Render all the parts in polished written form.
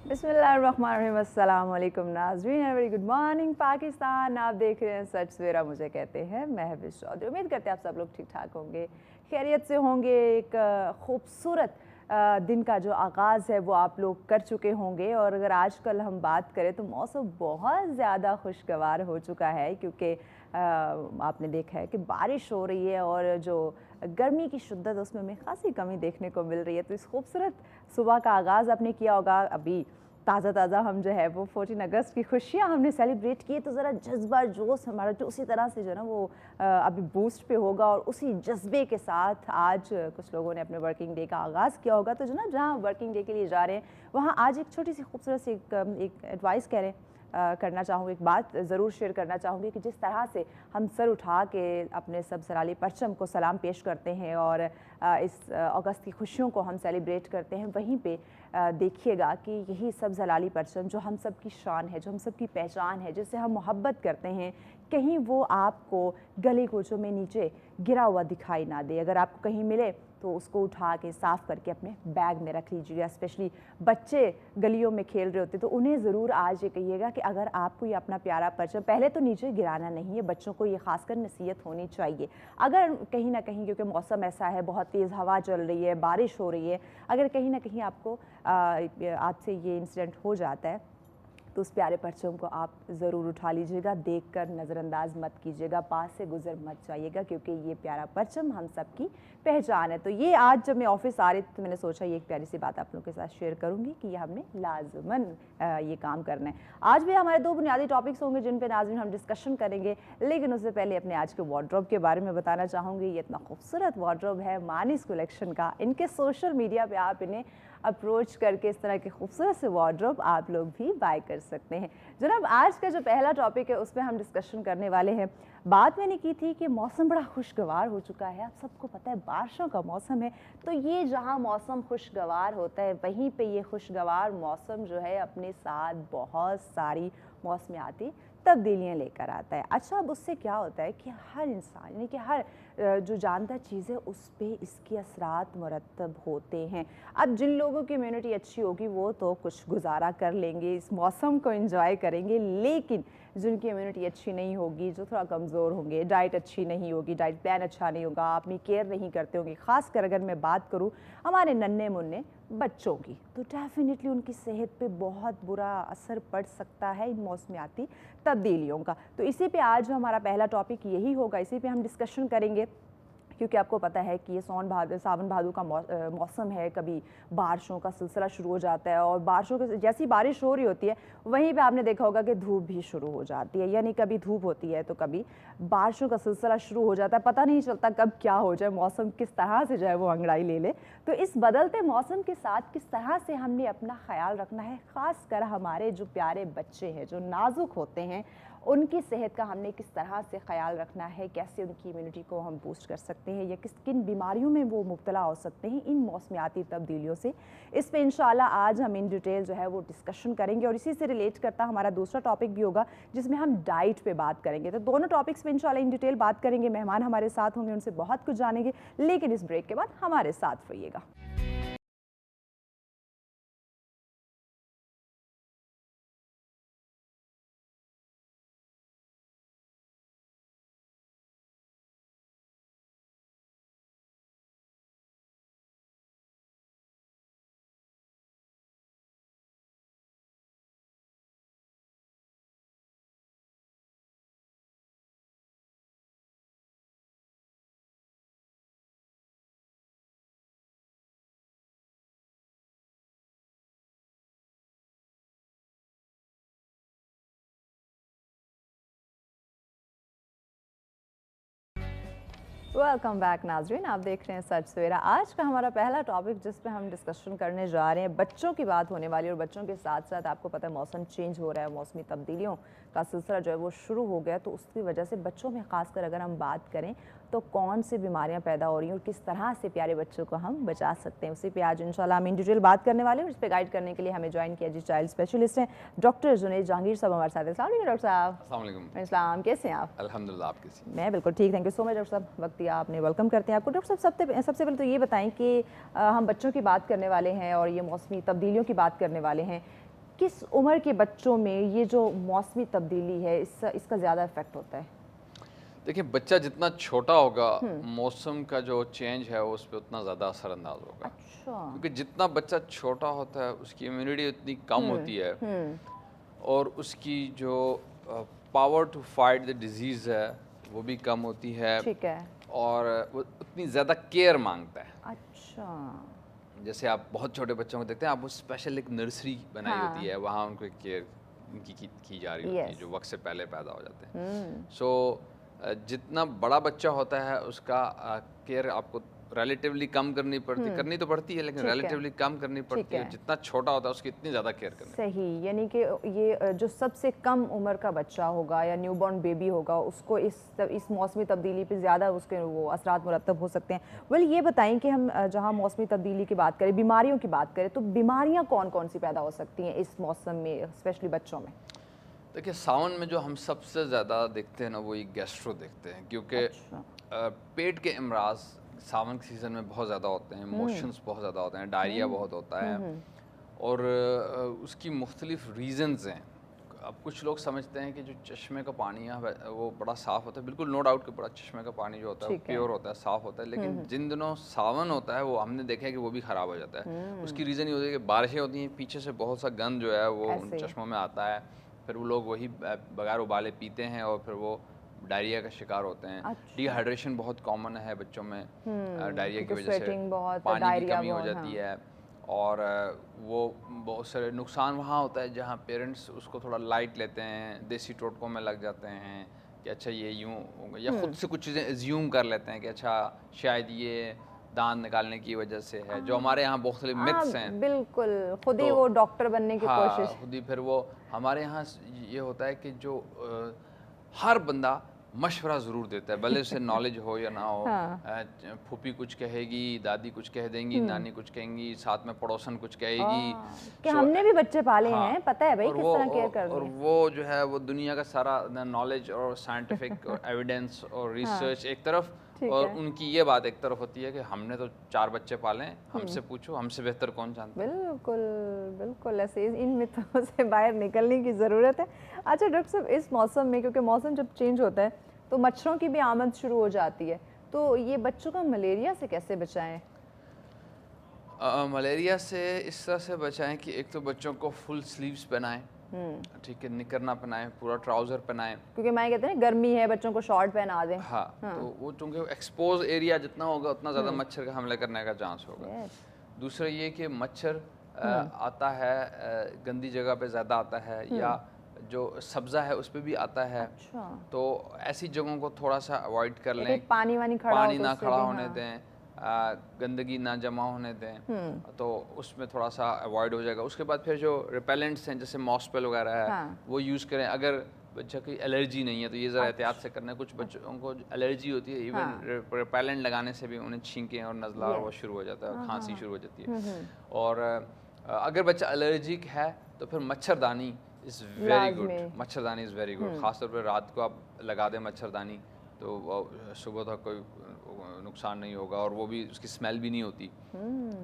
बिस्मिल्लाहिर्रहमानिर्रहीम, अस्सलाम वालेकुम नाज़रीन, वेरी गुड मॉर्निंग पाकिस्तान। आप देख रहे हैं सच सवेरा, मुझे कहते हैं महविश चौधरी। उम्मीद करते हैं आप सब लोग ठीक ठाक होंगे, खैरियत से होंगे। एक खूबसूरत दिन का जो आगाज़ है वो आप लोग कर चुके होंगे। और अगर आजकल हम बात करें तो मौसम बहुत ज़्यादा खुशगवार हो चुका है, क्योंकि आपने देखा है कि बारिश हो रही है और जो गर्मी की शिद्दत उसमें हमें खासी कमी देखने को मिल रही है। तो इस खूबसूरत सुबह का आगाज़ आपने किया होगा। अभी ताज़ा हम जो है वो 14 अगस्त की खुशियाँ हमने सेलिब्रेट की, तो ज़रा जज्बा जोश हमारा जो उसी तरह से जो है ना वो अभी बूस्ट पे होगा। और उसी जज्बे के साथ आज कुछ लोगों ने अपने वर्किंग डे का आगाज़ किया होगा। तो जो ना जहाँ वर्किंग डे के लिए जा रहे हैं वहाँ आज एक छोटी सी खूबसूरत सी एक एडवाइस कह रहे हैं करना चाहूँगी, एक बात ज़रूर शेयर करना चाहूँगी कि जिस तरह से हम सर उठा के अपने सब सराली परचम को सलाम पेश करते हैं और इस अगस्त की खुशियों को हम सेलिब्रेट करते हैं, वहीं पे देखिएगा कि यही सब सलाली परचम जो हम सब की शान है, जो हम सब की पहचान है, जिससे हम मोहब्बत करते हैं, कहीं वो आपको गली कूचों में नीचे गिरा हुआ दिखाई ना दे। अगर आपको कहीं मिले तो उसको उठा के साफ़ करके अपने बैग में रख लीजिएगा। स्पेशली बच्चे गलियों में खेल रहे होते तो उन्हें ज़रूर आज ये कहिएगा कि अगर आपको ये अपना प्यारा परचम पहले तो नीचे गिराना नहीं है, बच्चों को ये खासकर नसीहत होनी चाहिए। अगर कहीं ना कहीं, क्योंकि मौसम ऐसा है, बहुत तेज़ हवा चल रही है, बारिश हो रही है, अगर कहीं ना कहीं आपको आपसे ये इंसिडेंट हो जाता है तो उस प्यारे परचम को आप ज़रूर उठा लीजिएगा, देखकर नज़रअंदाज मत कीजिएगा, पास से गुजर मत जाइएगा, क्योंकि ये प्यारा परचम हम सब की पहचान है। तो ये आज जब मैं ऑफिस आ रही थी तो मैंने सोचा ये एक प्यारी सी बात आप लोगों के साथ शेयर करूंगी कि ये हमने लाजमन ये काम करना है। आज भी हमारे दो बुनियादी टॉपिक्स होंगे जिन पर नाज़रीन हम डिस्कशन करेंगे, लेकिन उससे पहले अपने आज के वार्डरोब के बारे में बताना चाहूँगी। ये इतना खूबसूरत वार्डरोब है मानिस कलेक्शन का। इनके सोशल मीडिया पर आप इन्हें अप्रोच करके इस तरह के खूबसूरत से वार्डरोब आप लोग भी बाय कर सकते हैं। जनाब, आज का जो पहला टॉपिक है उस पर हम डिस्कशन करने वाले हैं। बात मैंने की थी कि मौसम बड़ा खुशगवार हो चुका है, आप सबको पता है बारिशों का मौसम है। तो ये जहां मौसम खुशगवार होता है वहीं पे ये खुशगवार मौसम जो है अपने साथ बहुत सारी मौसमियाती तब्दीलियाँ लेकर आता है। अच्छा, अब उससे क्या होता है कि हर इंसान यानी कि हर जो जानदार चीज़ है उस पर इसके असरात मुरतब होते हैं। अब जिन लोगों की इम्यूनिटी अच्छी होगी वो तो कुछ गुजारा कर लेंगे, इस मौसम को एंजॉय करेंगे, लेकिन जिनकी इम्यूनिटी अच्छी नहीं होगी, जो थोड़ा कमज़ोर होंगे, डाइट अच्छी नहीं होगी, डाइट प्लान अच्छा नहीं होगा, आप अपनी केयर नहीं करते होंगे, ख़ासकर अगर मैं बात करूँ हमारे नन्हे मुन्ने बच्चों की, तो डेफिनेटली उनकी सेहत पे बहुत बुरा असर पड़ सकता है इन मौसमियाती तब्दीलियों का। तो इसी पे आज हमारा पहला टॉपिक यही होगा, इसी पे हम डिस्कशन करेंगे, क्योंकि आपको पता है कि ये सावन भादो का मौसम है। कभी बारिशों का सिलसिला शुरू हो जाता है और बारिशों के जैसी बारिश हो रही होती है वहीं पे आपने देखा होगा कि धूप भी शुरू हो जाती है, यानी कभी धूप होती है तो कभी बारिशों का सिलसिला शुरू हो जाता है। पता नहीं चलता कब क्या हो जाए, मौसम किस तरह से जो है वो अंगड़ाई ले ले। तो इस बदलते मौसम के साथ किस तरह से हमने अपना ख्याल रखना है, ख़ासकर हमारे जो प्यारे बच्चे हैं जो नाजुक होते हैं उनकी सेहत का हमने किस तरह से ख्याल रखना है, कैसे उनकी इम्यूनिटी को हम बूस्ट कर सकते हैं या किन बीमारियों में वो मुब्तला हो सकते हैं इन मौसमियाती तब्दीलियों से। इस पे इंशाल्लाह आज हम इन डिटेल जो है वो डिस्कशन करेंगे। और इसी से रिलेट करता हमारा दूसरा टॉपिक भी होगा जिसमें हम डाइट पे बात करेंगे। तो दोनों टॉपिक्स पे इंशाल्लाह इन डिटेल बात करेंगे, मेहमान हमारे साथ होंगे, उनसे बहुत कुछ जानेंगे, लेकिन इस ब्रेक के बाद हमारे साथ रहिएगा। वेलकम बैक नाजरीन, आप देख रहे हैं सच सवेरा। आज का हमारा पहला टॉपिक जिस पे हम डिस्कशन करने जा रहे हैं, बच्चों की बात होने वाली है। और बच्चों के साथ साथ आपको पता है मौसम चेंज हो रहा है, मौसमी तब्दीलियों का सिलसिला जो है वो शुरू हो गया। तो उसकी वजह से बच्चों में ख़ासकर अगर हम बात करें तो कौन सी बीमारियां पैदा हो रही हैं और किस तरह से प्यारे बच्चों को हम बचा सकते हैं, उसी पे आज इंशाल्लाह हम इन डिटेल बात करने वाले हैं। इस पर गाइड करने के लिए हमें ज्वाइन किया जी चाइल्ड स्पेशलिस्ट हैं डॉक्टर जुनैद जहांगीर साहब हमारे साथ हैं। अस्सलाम वालेकुम डॉक्टर साहब। अस्सलाम वालेकुम। इस्लाम, कैसे हैं आप? अल्हम्दुलिल्लाह, आप कैसी हैं? मैं बिल्कुल ठीक, thank you so much doctor साहब, वक्त दिया आपने। वेलकम करते हैं आपको। डॉक्टर साहब सबसे पहले तो ये बताएं कि हम बच्चों की बात करने वाले हैं और ये मौसमी तब्दीलियों की बात करने वाले हैं, किस उम्र के बच्चों में ये जो मौसमी तब्दीली है इसका ज़्यादा इफेक्ट होता है? देखिए, बच्चा जितना छोटा होगा, मौसम का जो चेंज है उस पे उतना ज़्यादा असरअंदाज होगा। अच्छा। क्योंकि जितना बच्चा छोटा होता है उसकी इम्यूनिटी उतनी कम होती है और उसकी जो power to fight the disease है वो भी कम होती है ठीक है। और वो उतनी ज़्यादा केयर मांगता है। अच्छा। जैसे आप बहुत छोटे बच्चों को देखते हैं, आप वो स्पेशल एक नर्सरी बनाई होती है, वहाँ उनको केयर उनकी की जा रही होती है, जो वक्त से पहले पैदा हो जाते हैं। सो जितना बड़ा बच्चा होता है उसका केयर आपको रिलेटिवली कम करनी तो पड़ती है, लेकिन रिलेटिवली कम करनी पड़ती है। जितना छोटा होता है उसकी इतनी ज़्यादा केयर करनी। सही, यानी कि ये जो सबसे कम उम्र का बच्चा होगा या न्यूबॉर्न बेबी होगा उसको इस मौसमी तब्दीली पे ज़्यादा उसके वो असरात मुरतब हो सकते हैं। वेल, ये बताएं कि हम जहाँ मौसमी तब्दीली की बात करें, बीमारियों की बात करें, तो बीमारियाँ कौन कौन सी पैदा हो सकती हैं इस मौसम में, स्पेशली बच्चों में? देखिए, सावन में जो हम सबसे ज़्यादा देखते हैं ना, वो ये गैस्ट्रो देखते हैं, क्योंकि पेट के अमराज सावन के सीज़न में बहुत ज़्यादा होते हैं, मोशंस बहुत ज़्यादा होते हैं, डायरिया बहुत होता है और उसकी मुख्तलिफ रीज़न्स हैं। अब कुछ लोग समझते हैं कि जो चश्मे का पानी है वो बड़ा साफ़ होता है। बिल्कुल, नो डाउट कि बड़ा चश्मे का पानी जो होता है वो प्योर होता है, साफ़ होता है, लेकिन जिन दिनों सावन होता है वो हमने देखा है कि वो भी ख़राब हो जाता है। उसकी रीज़न ये होती है कि बारिशें होती हैं, पीछे से बहुत सा गंद जो है वो उन चश्मों में आता है, फिर वो लोग वही बगैर उबाले पीते हैं और फिर वो डायरिया का शिकार होते हैं। डिहाइड्रेशन बहुत कॉमन है बच्चों में, डायरिया की वजह से पानी की कमी हो जाती है और वो बहुत सारे नुकसान वहाँ होता है जहाँ पेरेंट्स उसको थोड़ा लाइट लेते हैं, देसी टोटकों में लग जाते हैं कि अच्छा ये यूँ होगा, या खुद से कुछ चीज़ें एज्यूम कर लेते हैं कि अच्छा शायद ये दांत निकालने की वजह से है, जो हमारे यहाँ बहुत सारे मिथ्स हैं। बिल्कुल, खुद ही वो डॉक्टर बनने की कोशिश। खुद ही फिर वो हमारे यहाँ ये होता है कि जो हर बंदा मशवरा ज़रूर देता है, भले उसे नॉलेज हो या ना हो। फूफी कुछ कहेगी, दादी कुछ कह देंगी, नानी कुछ कहेंगी, साथ में पड़ोसन कुछ कहेगी कि हमने भी बच्चे पाले हैं, पता है भाई किस तरह केयर करनी है। और वो जो है वो दुनिया का सारा नॉलेज और साइंटिफिक और एविडेंस और रिसर्च एक तरफ और उनकी ये बात एक तरफ होती है कि हमने तो 4 बच्चे पाले हैं, हमसे पूछो, हमसे बेहतर कौन जानता है। बिल्कुल बिल्कुल, ऐसे इन मिथों से बाहर निकलने की ज़रूरत है। अच्छा डॉक्टर साहब, इस मौसम में, क्योंकि मौसम जब चेंज होता है तो मच्छरों की भी आमद शुरू हो जाती है, तो ये बच्चों को मलेरिया से कैसे बचाएं? मलेरिया से इस तरह से बचाएं कि एक तो बच्चों को फुल स्लीव्स पहनाएं, ठीक है, निकर ना पहनाएं, पूरा ट्राउज़र पहनाएं, क्योंकि मैं कहते हैं गर्मी है, बच्चों को शॉर्ट पहना दें। तो वो चूँकि एक्सपोज एरिया जितना होगा उतना ज़्यादा मच्छर का हमले करने का चांस होगा। दूसरा ये कि मच्छर आता है गंदी जगह पे ज़्यादा आता है या जो सब्ज़ा है उस पर भी आता है। तो ऐसी जगहों को थोड़ा सा अवॉइड कर लें, पानी ना खड़ा होने दें, गंदगी ना जमा होने दें, तो उसमें थोड़ा सा अवॉइड हो जाएगा। उसके बाद फिर जो रिपेलेंट्स हैं जैसे मॉस्पेल वगैरह है वो यूज़ करें। अगर बच्चा की एलर्जी नहीं है तो ये ज़रा एहतियात से करना है। कुछ बच्चों को एलर्जी होती है, इवन रिपेलेंट लगाने से भी उन्हें छींकें और नज़ला और वो शुरू हो जाता है, खांसी शुरू हो जाती है। और अगर बच्चा एलर्जिक है तो फिर मच्छरदानी इज़ वेरी गुड, मच्छरदानी इज़ वेरी गुड। ख़ासतौर पर रात को आप लगा दें मच्छरदानी तो सुबह तक कोई नुकसान नहीं होगा और वो भी उसकी स्मेल भी नहीं होती।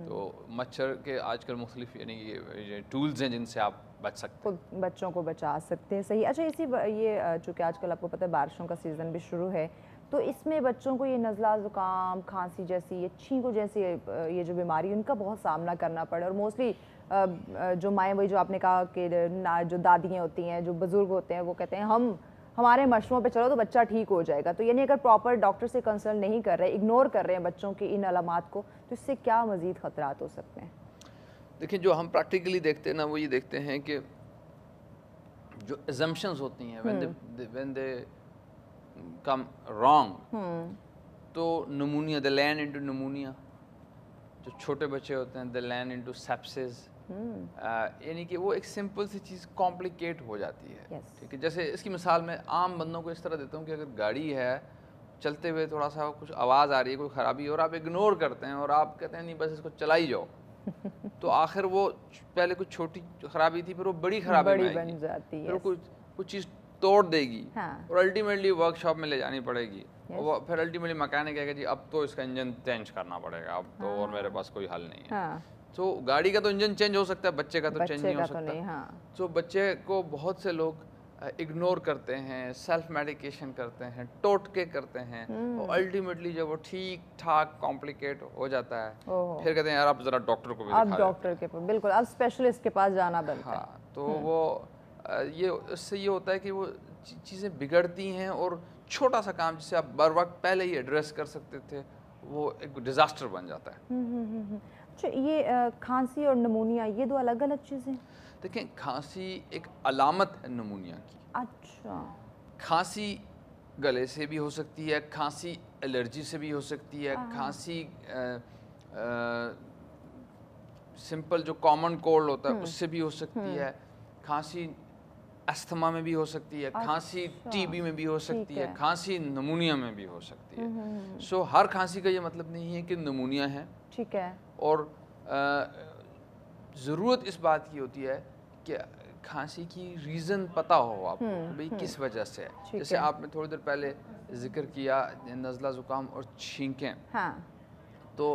तो मच्छर के आजकल मुख्तलिफ यानी ये टूल्स हैं जिनसे आप बच सकते हैं, खुद बच्चों को बचा सकते हैं। सही। अच्छा, ये चूँकि आजकल आपको पता है बारिशों का सीज़न भी शुरू है, तो इसमें बच्चों को ये नज़ला ज़ुकाम, खांसी जैसी, ये छींको जैसी ये जो बीमारी है उनका बहुत सामना करना पड़े। और मोस्टली जो माएँ, वही जो आपने कहा कि जो दादियाँ होती हैं, जो बुज़ुर्ग होते हैं, वो कहते हैं हमारे मशवरों पे चलो तो बच्चा ठीक हो जाएगा। तो यानी अगर प्रॉपर डॉक्टर से कंसल्ट नहीं कर रहे, इग्नोर कर रहे हैं बच्चों की इन अलामात को, तो इससे क्या मज़ीद ख़तरात हो सकते हैं? देखिए, जो हम प्रैक्टिकली देखते हैं ना वो ये देखते हैं कि जो assumptions होती हैं when they come wrong, तो pneumonia, they land into pneumonia। जो छोटे बच्चे होते हैं they land into sepsis। यानी कि वो एक सिंपल सी चीज़ कॉम्प्लिकेट हो जाती है। ठीक है, जैसे इसकी मिसाल मैं आम बंदों को इस तरह देता हूँ कि अगर गाड़ी है, चलते हुए थोड़ा सा कुछ आवाज़ आ रही है, कोई ख़राबी, और आप इग्नोर करते हैं और आप कहते हैं नहीं बस इसको चला ही जाओ, तो आखिर वो पहले कुछ छोटी खराबी थी फिर वो बड़ी खराबी बन जाती है, फिर कुछ चीज़ तोड़ देगी और अल्टीमेटली वर्कशॉप में ले जानी पड़ेगी। और फिर अल्टीमेटली मैकेनिक कहेगा जी अब तो इसका इंजन चेंज करना पड़ेगा, अब तो और मेरे पास कोई हल नहीं है। तो गाड़ी का तो इंजन चेंज हो सकता है, बच्चे का तो चेंज नहीं हो सकता। हाँ। तो बच्चे को बहुत से लोग इग्नोर करते हैं, सेल्फ मेडिकेशन करते हैं, टोटके करते हैं, और अल्टीमेटली जब वो ठीक ठाक कॉम्प्लिकेट हो जाता है, फिर कहते हैं यार आप जरा डॉक्टर को भी दिखा अब देते डॉक्टर के पास, बिल्कुल, अब स्पेशलिस्ट के पास जाना बनता है। हाँ, तो वो ये इससे ये होता है कि वो चीज़ें बिगड़ती हैं, और छोटा सा काम जिसे आप बर वक्त पहले ही एड्रेस कर सकते थे, वो एक डिज़ास्टर बन जाता है। अच्छा, ये खांसी और नमूनिया, ये दो अलग अलग चीज़ें? देखें, खांसी एक अलामत है नमूनिया की। अच्छा। खांसी गले से भी हो सकती है, खांसी एलर्जी से भी हो सकती है, खांसी सिंपल जो कॉमन कोल्ड होता है उससे भी हो सकती है, खांसी अस्थमा में भी हो सकती है, खांसी टीबी में भी हो सकती है, खांसी नमूनिया में भी हो सकती है। सो हर खांसी का ये मतलब नहीं है कि नमूनिया है। ठीक है। और ज़रूरत इस बात की होती है कि खांसी की रीज़न पता हो आपको, भाई किस वजह से है। जैसे आपने थोड़ी देर पहले जिक्र किया नज़ला ज़ुकाम और छींकें, हाँ। तो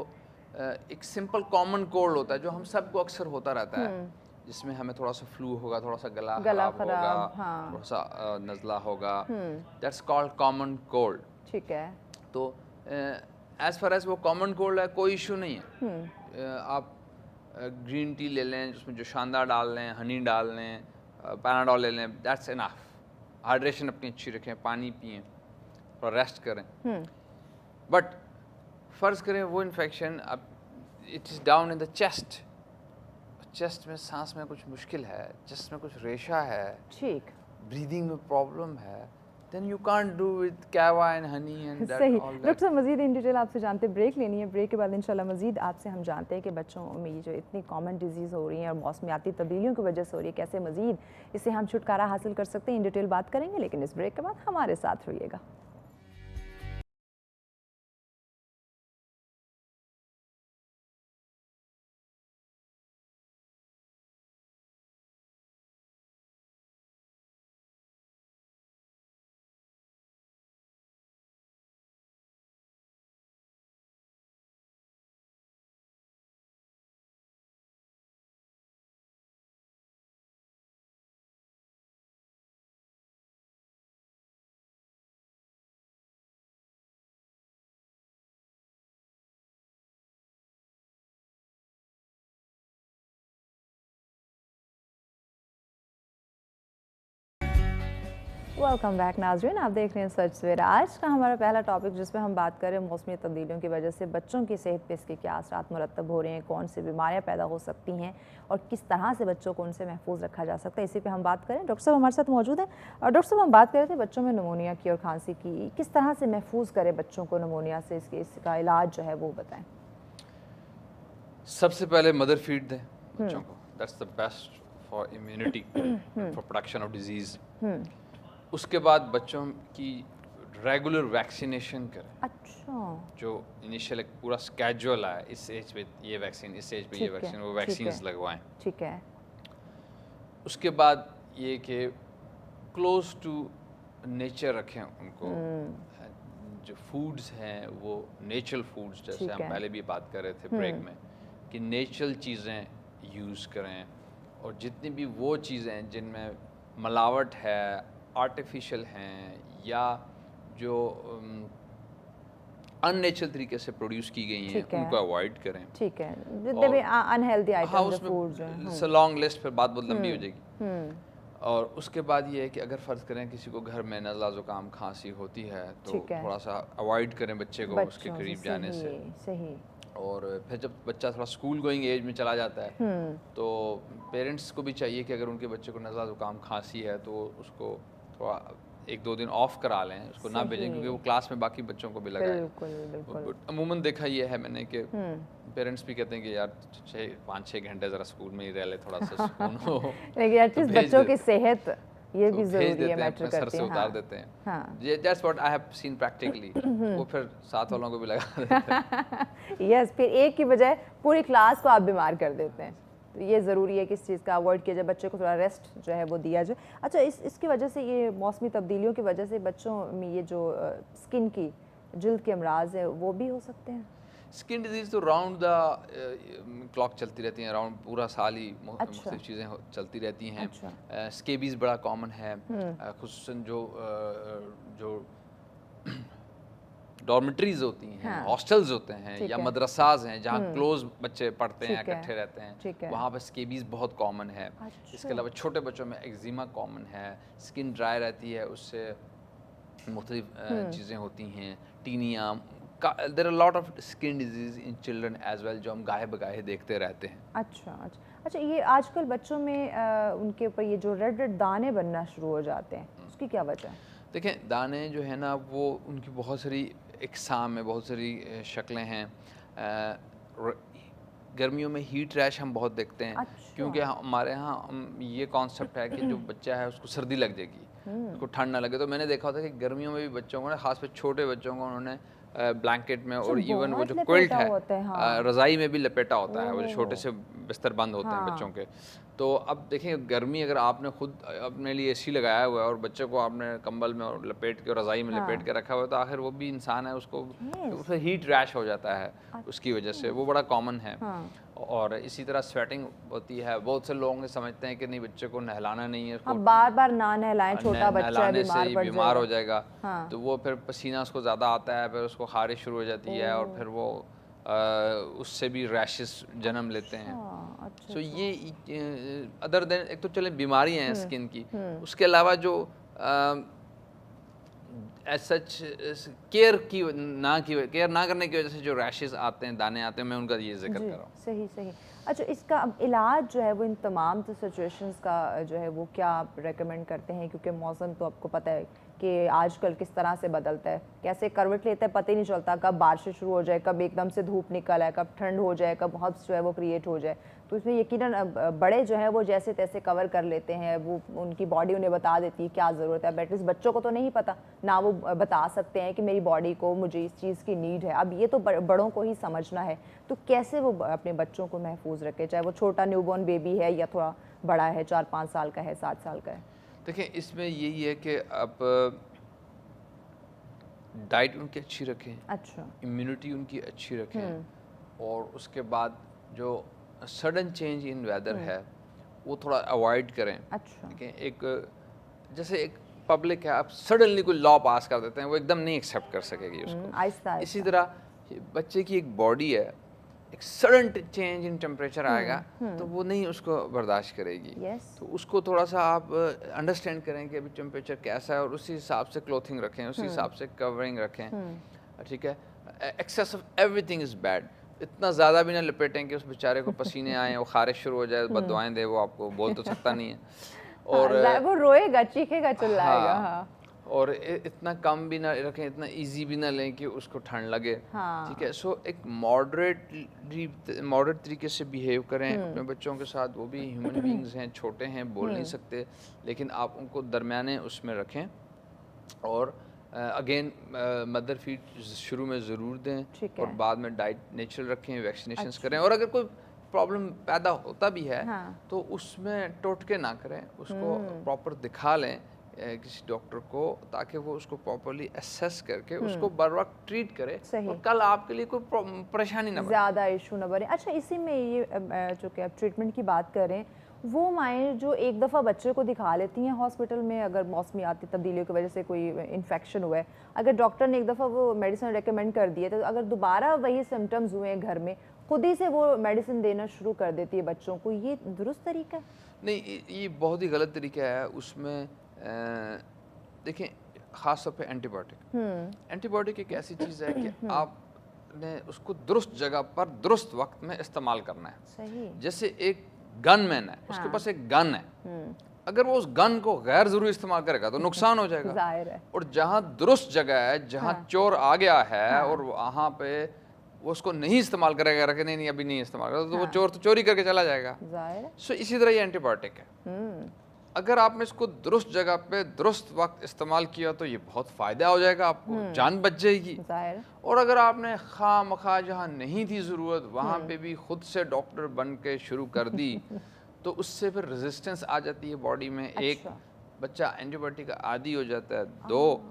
एक सिंपल कॉमन कोल्ड होता है जो हम सबको अक्सर होता रहता है, जिसमें हमें थोड़ा सा फ्लू होगा, थोड़ा सा गला खराब होगा, हाँ। थोड़ा सा नज़ला होगा, दैट्स कॉल्ड कॉमन कोल्ड। ठीक है। तो एज़ फार एज वो कॉमन कोल्ड है, कोई इशू नहीं है। आप ग्रीन टी ले लें, जिसमें जो शानदार डाल लें, हनी डाल लें, पैनाडॉल ले लें, दैट्स इनफ। हाइड्रेशन अपनी अच्छी रखें, पानी पिएं, थोड़ा रेस्ट करें। बट फ़र्ज़ करें वो इन्फेक्शन अब it is down in the chest, chest में सांस में कुछ मुश्किल है, चेस्ट में कुछ रेशा है, ठीक, ब्रीदिंग में प्रॉब्लम है, then you can't do with kava and honey and that सही। all that। डॉक्टर साहब, मज़ीद इन डिटेल आपसे जानते, ब्रेक लेनी है, ब्रेक के बाद इंशाल्लाह मज़ीद आपसे हम जानते हैं कि बच्चों में ये जो इतनी कॉमन डिजीज़ हो रही हैं और मौसमियाती तब्दीलियों की वजह से हो रही है, कैसे मज़ीद इससे हम छुटकारा हासिल कर सकते हैं, इन डिटेल बात करेंगे, लेकिन इस ब्रेक के बाद हमारे साथ रहिएगा। वेलकम बैक नाज़रीन, आप देख रहे हैं सच सवेरा। आज का हमारा पहला टॉपिक जिसमें हम बात कर रहे हैं मौसमी तब्दीलियों की वजह से बच्चों की सेहत पे इसके क्या असरात मुरतब हो रहे हैं, कौन सी बीमारियां पैदा हो सकती हैं और किस तरह से बच्चों को उनसे महफूज रखा जा सकता है, इसी पे हम बात करें। डॉक्टर साहब हमारे साथ मौजूद हैं। और डॉक्टर साहब, हम बात कर रहे थे बच्चों में नमोनिया की और खांसी की, किस तरह से महफूज करें बच्चों को नमोनिया से, इसका इलाज जो है वो बताएं। सबसे पहले मदर फीड दें बच्चों को, that's the best for immunity, for production of disease. उसके बाद बच्चों की रेगुलर वैक्सीनेशन करें। अच्छा। जो इनिशियल एक पूरा स्केड्यूल है, इस एज पे ये वैक्सीन, इस एज पे ये वैक्सीन, वो वैक्सीन्स लगवाएं। ठीक है। उसके बाद ये कि क्लोज टू नेचर रखें उनको। जो फूड्स हैं वो नेचुरल फूड्स, जैसे हम पहले भी बात कर रहे थे ब्रेक में, कि नेचुरल चीज़ें यूज़ करें, और जितनी भी वो चीज़ें जिनमें मिलावट है, आर्टिफिशियल हैं, या जो अननेचुरल तरीके से प्रोड्यूस की गई हैं, उनको अवॉइड करें। ठीक है, जितने भी अनहेल्दी आइटम्स, फूड जो है, लॉन्ग लिस्ट, फिर बात बहुत लंबी हो जाएगी। और उसके बाद ये है कि अगर फ़र्ज़ करें किसी को घर में नज़ला ज़ुकाम खांसी होती है, तो थोड़ा सा अवॉइड करें बच्चे को उसके करीब जाने से। सही। और फिर जब बच्चा थोड़ा स्कूल गोइंग एज में चला जाता है, तो पेरेंट्स को भी चाहिए कि अगर उनके बच्चे को नज़ला ज़ुकाम खांसी है तो उसको थोड़ा 1-2 दिन ऑफ करा लें, उसको ना भेजें, क्योंकि वो क्लास में बाकी बच्चों को भी लगाए। बिल्कुल। अमूमन देखा ये है मैंने कि पेरेंट्स भी कहते हैं कि यार 5-6 घंटे ज़रा स्कूल में ही रह ले, थोड़ा सा सुकून हो। लेकिन एटलीस्ट बच्चों की सेहत ये भी जरूरी है, मैटर करती है। सर से उतार देते हैं। That's what I have seen practically. वो फिर साथ वालों को भी लगा देते हैं। यस, फिर एक की बजाय पूरी क्लास को आप बीमार कर देते हैं। तो ये ज़रूरी है कि इस चीज़ का अवॉइड किया जाए, बच्चे को थोड़ा रेस्ट जो है वो दिया जाए। अच्छा, इसकी वजह से, ये मौसमी तब्दीलियों की वजह से बच्चों में ये जो स्किन की, जिल्द के अमराज है, वो भी हो सकते हैं? स्किन डिजीज़ तो राउंड द क्लॉक चलती रहती हैं, राउंड पूरा साल ही मुख्तलिफ चीज़ें चलती रहती हैं। स्केबीज़ बड़ा कॉमन है, खुसूसन जो डॉर्मेटरीज होती हैं, हॉस्टल्स होते हैं या मदरसाज हैं जहाँ क्लोज बच्चे पढ़ते हैं, इकट्ठे रहते हैं, वहाँ पर स्केबीज़ बहुत कॉमन है। इसके अलावा छोटे बच्चों में एक्जिमा कॉमन है, स्किन ड्राई रहती है, उससे मुख्तलिफ चीज़ें होती हैं, tinea. There are lot of skin disease in children as well, जो हम गाहे बगाहे देखते रहते हैं। अच्छा, ये आजकल बच्चों में उनके ऊपर ये जो रेड रेड दाने बनना शुरू हो जाते हैं, उसकी क्या वजह है? देखें, दाने जो है ना, वो उनकी बहुत सारी इकसाम में बहुत सारी शक्लें हैं। गर्मियों में हीट रैश हम बहुत देखते हैं। क्योंकि हमारे यहाँ ये कॉन्सेप्ट है कि जो बच्चा है उसको सर्दी लग जाएगी, उसको ठंड ना लगे। तो मैंने देखा होता है कि गर्मियों में भी बच्चों को ना, खास पर छोटे बच्चों को उन्होंने ब्लैंकेट में और इवन वो जो क्विल्ट है रज़ाई में भी लपेटा होता है, वो जो छोटे से बिस्तर बंद होते हैं बच्चों के। तो अब देखें, गर्मी अगर आपने खुद अपने लिए एसी लगाया हुआ है और बच्चे को आपने कंबल में और लपेट के और रज़ाई में लपेट के रखा हुआ है, तो आखिर वो भी इंसान है, उसको उसे हीट रैश हो जाता है उसकी वजह से, वो बड़ा कॉमन है। और इसी तरह स्वेटिंग होती है। बहुत से लोग समझते हैं कि नहीं, बच्चे को नहलाना नहीं है, उसको बार बार ना नहलाएं, छोटा बच्चा है, बीमार हो जाएगा। तो वो फिर पसीना उसको ज़्यादा आता है, फिर उसको खारिश शुरू हो जाती है और फिर वो उससे भी रैशेस जन्म लेते हैं। सो ये अदर देन, एक तो चले बीमारियां हैं स्किन की, उसके अलावा जो एज सच केयर ना करने की वजह से जो रैशेस आते हैं, दाने आते हैं, मैं उनका ये जिक्र कर रहा हूँ। सही। अच्छा, इसका अब इलाज जो है वो इन तमाम सिचुएशंस का जो है वो क्या आप रेकमेंड करते हैं? क्योंकि मौसम तो आपको पता है कि आजकल किस तरह से बदलता है, कैसे करवट लेता है पता ही नहीं चलता, कब बारिश शुरू हो जाए, कब एकदम से धूप निकल आए, कब ठंड हो जाए, कब बहुत जो है वो क्रिएट हो जाए। तो इसमें यकीनन बड़े जो है वो जैसे तैसे कवर कर लेते हैं, वो उनकी बॉडी उन्हें बता देती है क्या ज़रूरत है। एटलीस्ट बच्चों को तो नहीं पता ना, वो बता सकते हैं कि मेरी बॉडी को मुझे इस चीज़ की नीड है। अब ये तो बड़ों को ही समझना है, तो कैसे वो अपने बच्चों को महफूज रखे, चाहे वो छोटा न्यूबॉर्न बेबी है या थोड़ा बड़ा है, 4-5 साल का है, 7 साल का है। देखिए, इसमें यही है कि अब डाइट उनकी अच्छी रखें, इम्यूनिटी उनकी अच्छी रखें, और उसके बाद जो सडन चेंज इन वेदर है वो थोड़ा अवॉइड करें। ठीक है, एक जैसे एक पब्लिक है, आप सडनली कोई लॉ पास कर देते हैं, वो एकदम नहीं एक्सेप्ट कर सकेगी उसको। इसी तरह बच्चे की एक बॉडी है, एक सडन चेंज इन टेम्परेचर आएगा तो वो नहीं उसको बर्दाश्त करेगी। तो उसको थोड़ा सा आप अंडरस्टैंड करें कि अभी टेम्परेचर कैसा है और उसी हिसाब से क्लोथिंग रखें, उसी हिसाब से कवरिंग रखें। ठीक है, excess of everything is bad. इतना ज़्यादा भी ना लपेटें कि उस बेचारे को पसीने आए, वो खारिश शुरू हो जाए, बददुआएं दे, वो आपको बोल तो सकता नहीं है, और वो रोएगा, चीखेगा, चिल्लाएगा। और इतना कम भी ना रखें, इतना इजी भी ना लें कि उसको ठंड लगे। ठीक है, सो एक मॉडरेट तरीके से बिहेव करें अपने बच्चों के साथ। वो भी ह्यूमन बीइंग्स हैं, छोटे हैं, बोल नहीं सकते, लेकिन आप उनको दरमियाने उसमें रखें। और अगेन मदर फीड शुरू में ज़रूर दें और बाद में डाइट नेचुरल रखें, वैक्सीनेशंस करें। और अगर कोई प्रॉब्लम पैदा होता भी है तो उसमें टोटके ना करें, उसको प्रॉपर दिखा लें किसी डॉक्टर को, ताकि वो उसको प्रॉपर्ली असेस करके उसको बर वक्त ट्रीट करे और कल आपके लिए कोई परेशानी ना बने, ज़्यादा इशू ना बने। अच्छा, इसी में ये जो कि आप ट्रीटमेंट की बात करें, वो माएँ जो एक दफ़ा बच्चे को दिखा लेती हैं हॉस्पिटल में, अगर मौसमियाती तब्दीलियों की वजह से कोई इन्फेक्शन हुआ है, अगर डॉक्टर ने एक दफ़ा वो मेडिसिन रेकमेंड कर दी है, तो अगर दोबारा वही सिम्टम्स हुए हैं घर में, खुद ही से वो मेडिसिन देना शुरू कर देती है बच्चों को, ये दुरुस्त तरीका है? नहीं, ये बहुत ही गलत तरीका है। उसमें देखें, ख़ास तौर पे एंटीबायोटिक एक ऐसी चीज़ है कि आपने उसको दुरुस्त जगह पर दुरुस्त वक्त में इस्तेमाल करना है। सही। जैसे एक गनमैन है, उसके पास एक गन है, अगर वो उस गन को गैर ज़रूरी इस्तेमाल करेगा तो नुकसान हो जाएगा। ज़ाहिर है। और जहाँ दुरुस्त जगह है, जहाँ चोर आ गया है और वहाँ पे वो उसको नहीं इस्तेमाल करेगा, रखे नहीं अभी नहीं इस्तेमाल करेगा, तो वो चोर तो चोरी करके चला जाएगा। सो इसी तरह ये एंटीबायोटिक है। अगर आपने इसको दुरुस्त जगह पे दुरुस्त वक्त इस्तेमाल किया तो ये बहुत फ़ायदा हो जाएगा, आपको जान बच जाएगी। और अगर आपने खामखा जहाँ नहीं थी ज़रूरत वहाँ पे भी खुद से डॉक्टर बन के शुरू कर दी तो उससे फिर रेजिस्टेंस आ जाती है बॉडी में। एक, बच्चा एंटीबायोटिक का आदी हो जाता है। 2,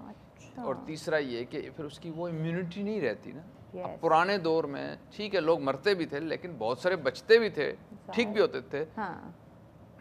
और तीसरा ये कि फिर उसकी वो इम्यूनिटी नहीं रहती ना, अब पुराने दौर में ठीक है लोग मरते भी थे लेकिन बहुत सारे बचते भी थे, ठीक भी होते थे। हाँ।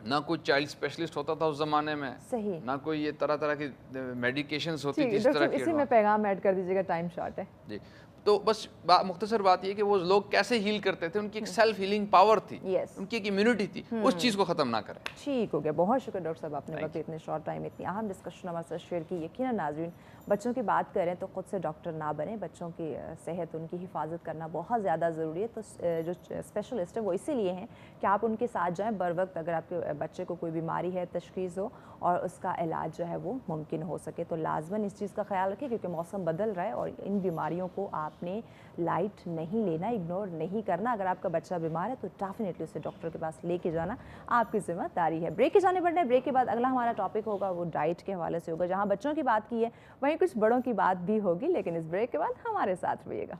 ना कोई चाइल्ड स्पेशलिस्ट होता था उस जमाने में, सही। ना कोई ये तरह तरह की मेडिकेशंस होती थी इस डॉक्टर तरह साहब, की। इसी में पैगाम ऐड कर दीजिएगा, टाइम शॉर्ट है जी। तो बस मुख्तसर बात ये कि वो लोग कैसे हील करते थे, उनकी एक सेल्फ हीलिंग पावर थी, उनकी एक इम्यूनिटी थी, उस चीज़ को ख़त्म ना करें। ठीक हो गया, बहुत शुक्रिया डॉक्टर साहब, आपने वक्त इतने शॉर्ट टाइम इतनी अहम डिस्कशन हमारे साथ शेयर की। यकीनन नाज़रीन, बच्चों की बात करें तो ख़ुद से डॉक्टर ना बने, बच्चों की सेहत, उनकी हिफाजत करना बहुत ज़्यादा ज़रूरी है। तो जो स्पेशलिस्ट है वो इसीलिए हैं कि आप उनके साथ जाएँ बर वक्त, अगर आपके बच्चे को कोई बीमारी है, तशख़ीस हो और उसका इलाज जो है वो मुमकिन हो सके। तो लाजमन इस चीज़ का ख्याल रखें क्योंकि मौसम बदल रहा है और इन बीमारियों को आपने लाइट नहीं लेना, इग्नोर नहीं करना। अगर आपका बच्चा बीमार है तो डेफिनेटली उसे डॉक्टर के पास लेके जाना आपकी जिम्मेदारी है। ब्रेक के जाने पड़ने, ब्रेक के बाद अगला हमारा टॉपिक होगा वो डाइट के हवाले से होगा। जहां बच्चों की बात की है वहीं कुछ बड़ों की बात भी होगी, लेकिन इस ब्रेक के बाद हमारे साथ रहिएगा।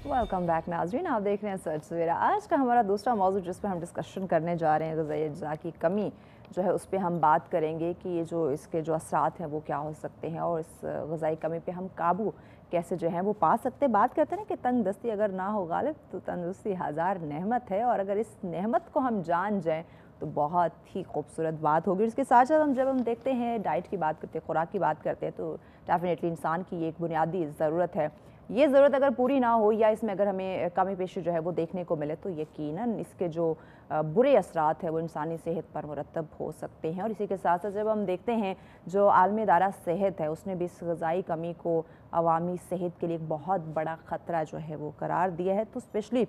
वेलकम बैक नाज़रीन, आप देख रहे हैं सच सवेरा। आज का हमारा दूसरा मौजू जिस पर हम डिस्कशन करने जा रहे हैं ग़िज़ाई अज्जा की कमी जो है, उस पर हम बात करेंगे कि ये जो इसके जो असरात हैं वो क्या हो सकते हैं और इस ग़िज़ाई कमी पे हम काबू कैसे जो है वो पा सकते हैं। बात करते हैं कि तंग दस्ती अगर ना हो गालिब तो तंदुरुस्ती हज़ार नेमत है, और अगर इस नेमत को हम जान जाएँ तो बहुत ही खूबसूरत बात होगी। इसके साथ साथ जब हम देखते हैं डाइट की बात करते हैं, खुराक की बात करते हैं, तो डेफिनेटली इंसान की एक बुनियादी ज़रूरत है। ये ज़रूरत अगर पूरी ना हो या इसमें अगर हमें कमी पेशी जो है वो देखने को मिले तो यकीनन इसके जो बुरे असरात हैं वो इंसानी सेहत पर मुरतब हो सकते हैं। और इसी के साथ साथ जब हम देखते हैं जो आलमी इदारा सेहत है उसने भी इस ग़िज़ाई कमी को अवामी सेहत के लिए एक बहुत बड़ा ख़तरा जो है वो करार दिया है। तो स्पेशली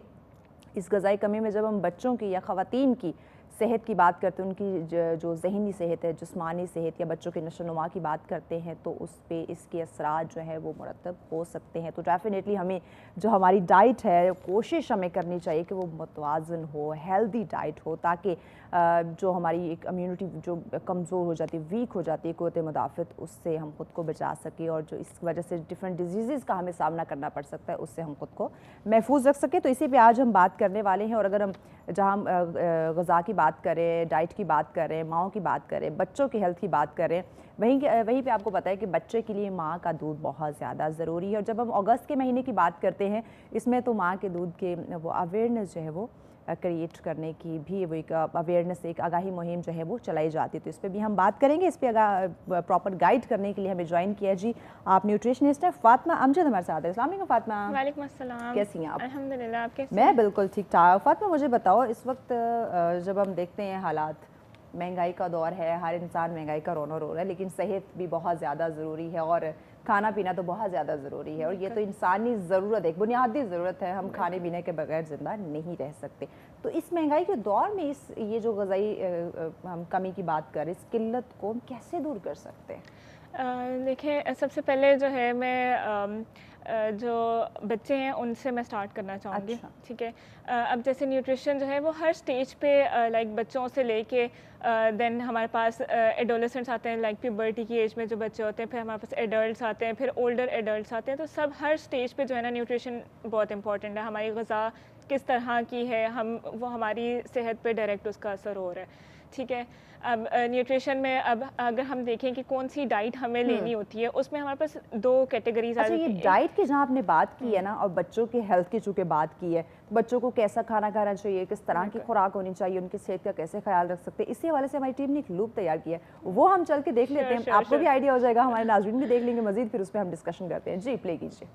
इस ग़िज़ाई कमी में जब हम बच्चों की या ख़वातीन की सेहत की बात करते हैं, उनकी जो ज़हनी सेहत है, जिस्मानी सेहत, या बच्चों की नशोनुमा की बात करते हैं तो उस पे इसके असरात जो है वो मुरतब हो सकते हैं। तो डेफिनेटली हमें जो हमारी डाइट है कोशिश हमें करनी चाहिए कि वो मुतवाज़न हो, हेल्दी डाइट हो, ताकि जो हमारी एक इम्यूनिटी जो कमज़ोर हो जाती है, वीक हो जाती है, क़ुव्वत मुदाफ़त, उससे हम ख़ुद को बचा सकें और जो इस वजह से डिफरेंट डिजीज़ का हमें सामना करना पड़ सकता है उससे हम ख़ुद को महफूज रख सकें। तो इसी पे आज हम बात करने वाले हैं। और अगर हम जहाँ ग़िज़ा की बात करें, डाइट की बात करें, माओं की बात करें, बच्चों की हेल्थ की बात करें, वहीं पे आपको पता है कि बच्चे के लिए माँ का दूध बहुत ज़्यादा ज़रूरी है। और जब हम अगस्त के महीने की बात करते हैं इसमें तो माँ के दूध के वो अवेयरनेस जो है वो क्रिएट करने की भी वो एक अवेयरनेस, एक आगाही मुहिम जो है वो चलाई जाती है। तो इस पर भी हम बात करेंगे। इस पर प्रॉपर गाइड करने के लिए हमें ज्वाइन किया जी आप न्यूट्रिशनिस्ट है फ़ातिमा अमजद हमारे साथ है। अस्सलाम वालेकुम फ़ातिमा। वालेकुम अस्सलाम। कैसी हैं आप? अल्हम्दुलिल्लाह, आप कैसी? मैं बिल्कुल ठीक ठाक। फ़ातिमा मुझे बताओ, इस वक्त जब हम देखते हैं हालात, महंगाई का दौर है, हर इंसान महंगाई का रोना रो रहा है, लेकिन सेहत भी बहुत ज़्यादा ज़रूरी है और खाना पीना तो बहुत ज़्यादा ज़रूरी है। और ये तो इंसानी ज़रूरत है, एक बुनियादी ज़रूरत है, हम खाने पीने के बगैर ज़िंदा नहीं रह सकते। तो इस महंगाई के दौर में ये जो ग़िज़ाई हम कमी की बात करें, इस किल्लत को हम कैसे दूर कर सकते हैं? देखिए, सबसे पहले जो है मैं जो बच्चे हैं उनसे मैं स्टार्ट करना चाहूँगी। अच्छा। ठीक है। अब जैसे न्यूट्रिशन जो है वो हर स्टेज पे लाइक बच्चों से लेके देन हमारे पास एडोलेसेंट्स आते हैं, लाइक प्यूबर्टी की एज में जो बच्चे होते हैं, फिर हमारे पास एडल्ट्स आते हैं, फिर ओल्डर एडल्ट्स आते हैं। तो सब हर स्टेज पे जो है ना न्यूट्रिशन बहुत इंपॉर्टेंट है। हमारी ग़िज़ा किस तरह की है, वो हमारी सेहत पे डायरेक्ट उसका असर हो रहा है। ठीक है। अब न्यूट्रिशन में अब अगर हम देखें कि कौन सी डाइट हमें लेनी होती है, उसमें हमारे पास दो कैटेगरीज आ अच्छा, जाती ये हैं। डाइट की जहाँ आपने बात की है ना, और बच्चों की हेल्थ की चूँकि बात की है, तो बच्चों को कैसा खाना खाना चाहिए, किस तरह की खुराक होनी चाहिए, उनकी सेहत का कैसे ख्याल रख सकते हैं, इसी हवाले से हमारी टीम ने एक लूप तैयार किया है, वो हम चल के देख लेते हैं। आपको भी आइडिया हो जाएगा, हमारे नाज़रीन भी देख लेंगे मजीद, फिर उस पर हम डिस्कशन करते हैं। जी प्ले कीजिए।